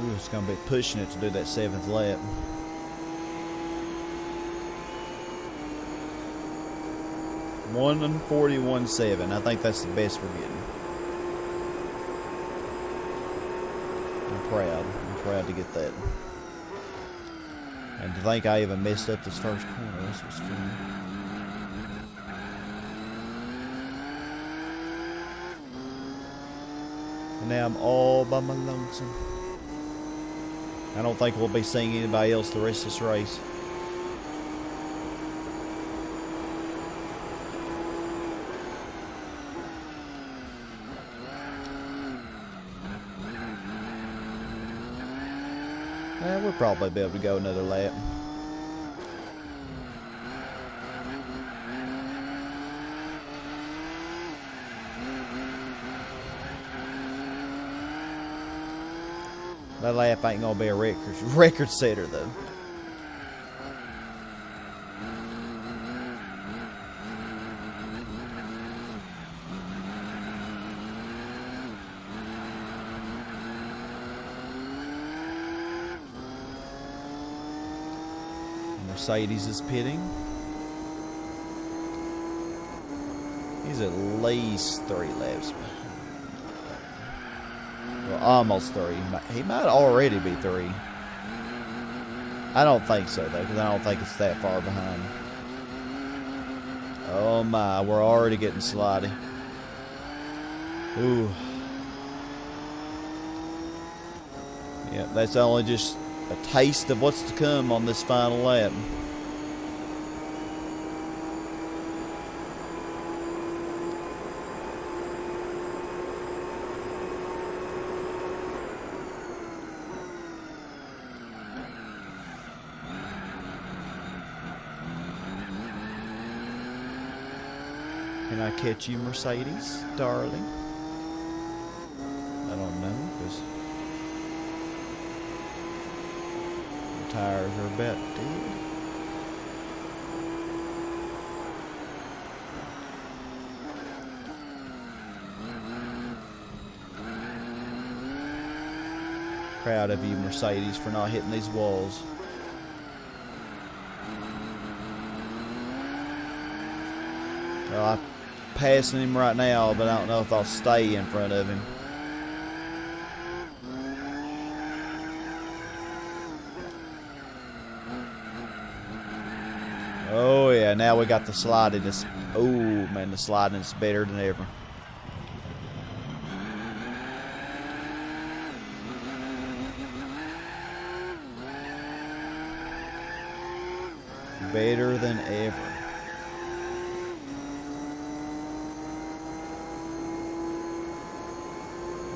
Ooh, it's gonna be pushing it to do that 7th lap. One and 41.7. I think that's the best we're getting. I'm proud. I'm proud to get that. And to think I even messed up this first corner. This was fun. And now I'm all by my lonesome. I don't think we'll be seeing anybody else the rest of this race. We'll probably be able to go another lap. That lap ain't gonna be a record setter though. Mercedes is pitting. He's at least 3 laps. Well, almost 3. He might already be 3. I don't think so, though, because I don't think it's that far behind. Oh, my. We're already getting slidey. Ooh. Yeah, that's only just a taste of what's to come on this final lap. Can I catch you, Mercedes, darling? I don't know, because the tires are about dead. Proud of you, Mercedes, for not hitting these walls. Well, I'm passing him right now, but I don't know if I'll stay in front of him. Oh yeah, now we got the slidiness. Oh man, the sliding is better than ever. Better than ever.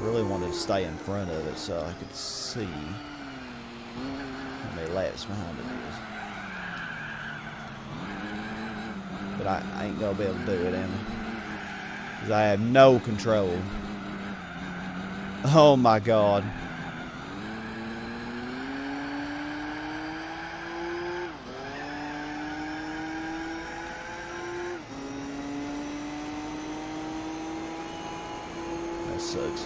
Really wanted to stay in front of it so I could see how many laps behind it is. But I ain't gonna be able to do it, am I? Because I have no control. Oh my God. That sucks.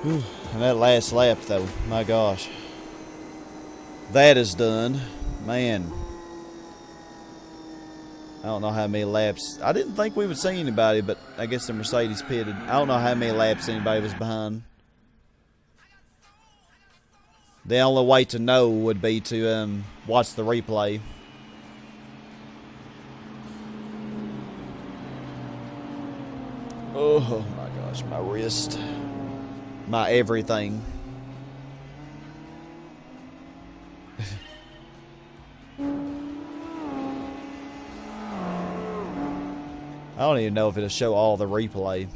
Whew. And that last lap though, my gosh. That is done. Man. I don't know how many laps. I didn't think we would see anybody, but I guess the Mercedes pitted. I don't know how many laps anybody was behind. The only way to know would be to watch the replay. Oh my gosh, my wrist. My everything. I don't even know if it'll show all the replay.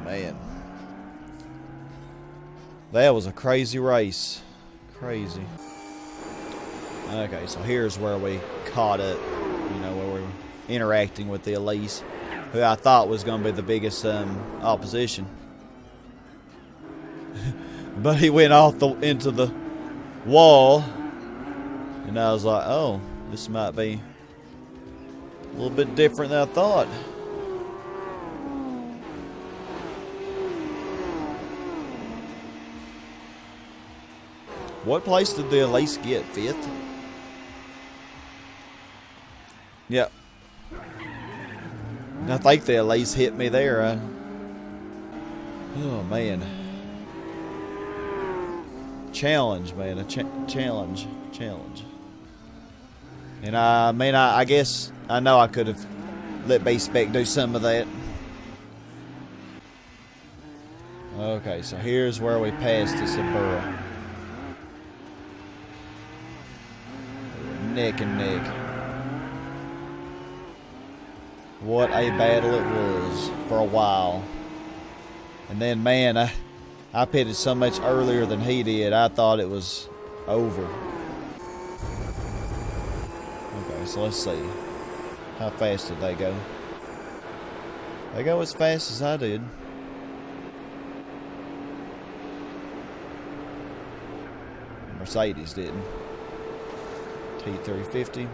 Man. That was a crazy race. Crazy. Okay, so here's where we caught up, you know, where we were interacting with the Elise, who I thought was going to be the biggest opposition. But he went off into the wall, and I was like, oh, this might be a little bit different than I thought. What place did the Elise get? 5th? Yep. I think the Elise hit me there. Oh, man. Challenge, man. A challenge. And I mean, I guess I know I could have let B-Spec do some of that. Okay, so here's where we passed the Subaru. Neck and neck. What a battle it was for a while. And then, man, I pitted so much earlier than he did. I thought it was over. Okay, so let's see. How fast did they go? They go as fast as I did. Mercedes didn't. T350.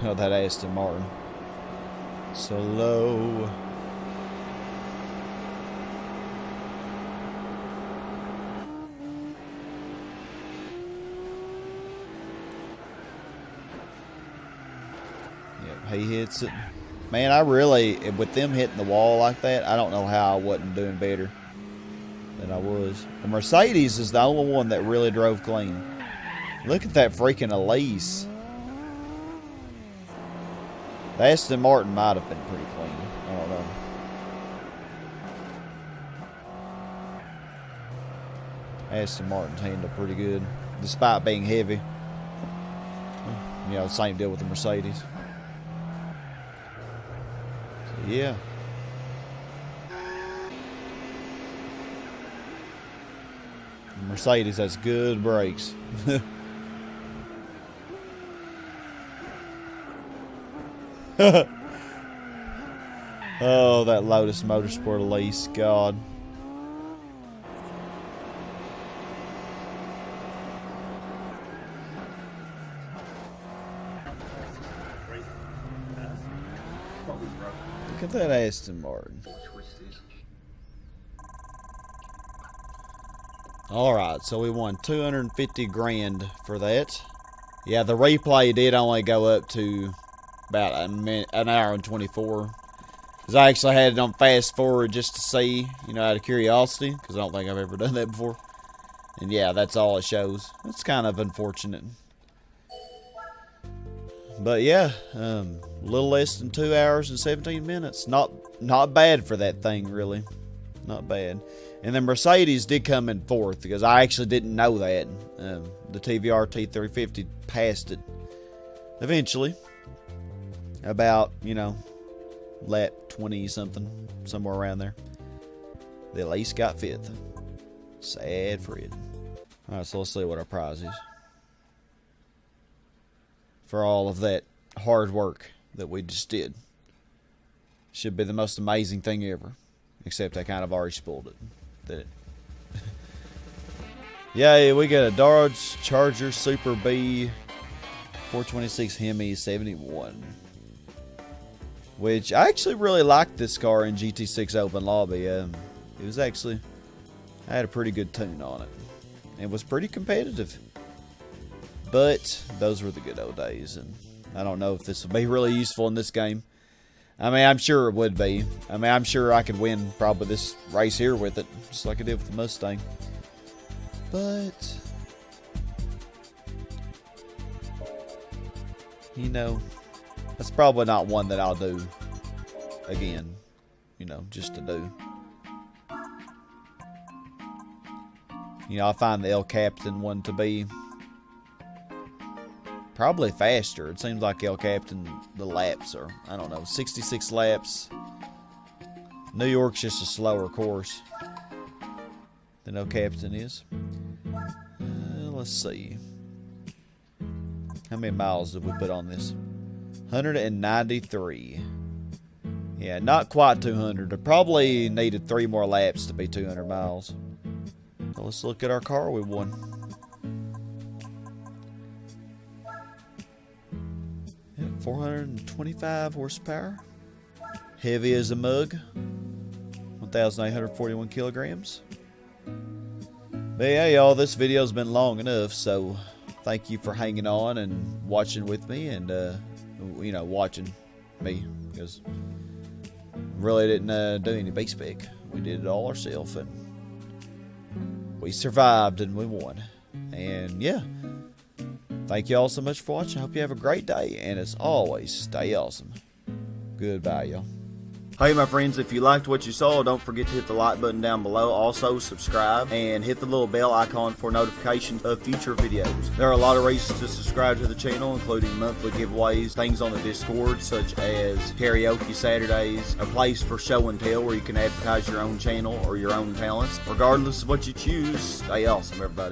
Oh, that Aston Martin. So low. Yep, he hits it. Man, I really, with them hitting the wall like that, I don't know how I wasn't doing better than I was. The Mercedes is the only one that really drove clean. Look at that freaking Elise. The Aston Martin might have been pretty clean. I don't know. Aston Martin's handled pretty good, despite being heavy. You know, same deal with the Mercedes. So, yeah. The Mercedes has good brakes. Oh, that Lotus Motorsport Elise, God. Look at that Aston Martin. Alright, so we won 250 grand for that. Yeah, the replay did only go up to about an hour and 24. Because I actually had it on fast forward just to see, you know, out of curiosity. Because I don't think I've ever done that before. And yeah, that's all it shows. It's kind of unfortunate. But yeah, a little less than 2 hours and 17 minutes. Not bad for that thing, really. Not bad. And then Mercedes did come in fourth, because I actually didn't know that. The TVR T350 passed it eventually. About, you know, lap 20-something, somewhere around there. The Elise got fifth. Sad Fred. Alright, so let's see what our prize is. For all of that hard work that we just did. Should be the most amazing thing ever. Except I kind of already spoiled it. Yeah, we got a Dodge Charger Super B 426 Hemi 71. Which, I actually really liked this car in GT6 Open Lobby. It was actually, I had a pretty good tune on it. It was pretty competitive. But, those were the good old days. And I don't know if this will be really useful in this game. I mean, I'm sure it would be. I mean, I'm sure I could win probably this race here with it. Just like I did with the Mustang. But, you know, that's probably not one that I'll do again. You know, just to do. You know, I find the El Captain one to be probably faster. It seems like El Captain, the laps are, I don't know, 66 laps. New York's just a slower course than El Captain is. Let's see. How many miles did we put on this? 193. Yeah, not quite 200. It probably needed 3 more laps to be 200 miles. So let's look at our car we won. Yeah, 425 horsepower. Heavy as a mug. 1,841 kilograms. But yeah, y'all, this video's been long enough, so thank you for hanging on and watching with me, and you know, watching me, because really didn't do any B-spec. We did it all ourselves, and we survived and we won. And yeah, thank you all so much for watching. I hope you have a great day, and as always, stay awesome. Goodbye, y'all. Hey my friends, if you liked what you saw, don't forget to hit the like button down below. Also subscribe and hit the little bell icon for notifications of future videos. There are a lot of reasons to subscribe to the channel, including monthly giveaways, things on the Discord such as karaoke Saturdays, a place for show and tell where you can advertise your own channel or your own talents. Regardless of what you choose, stay awesome everybody.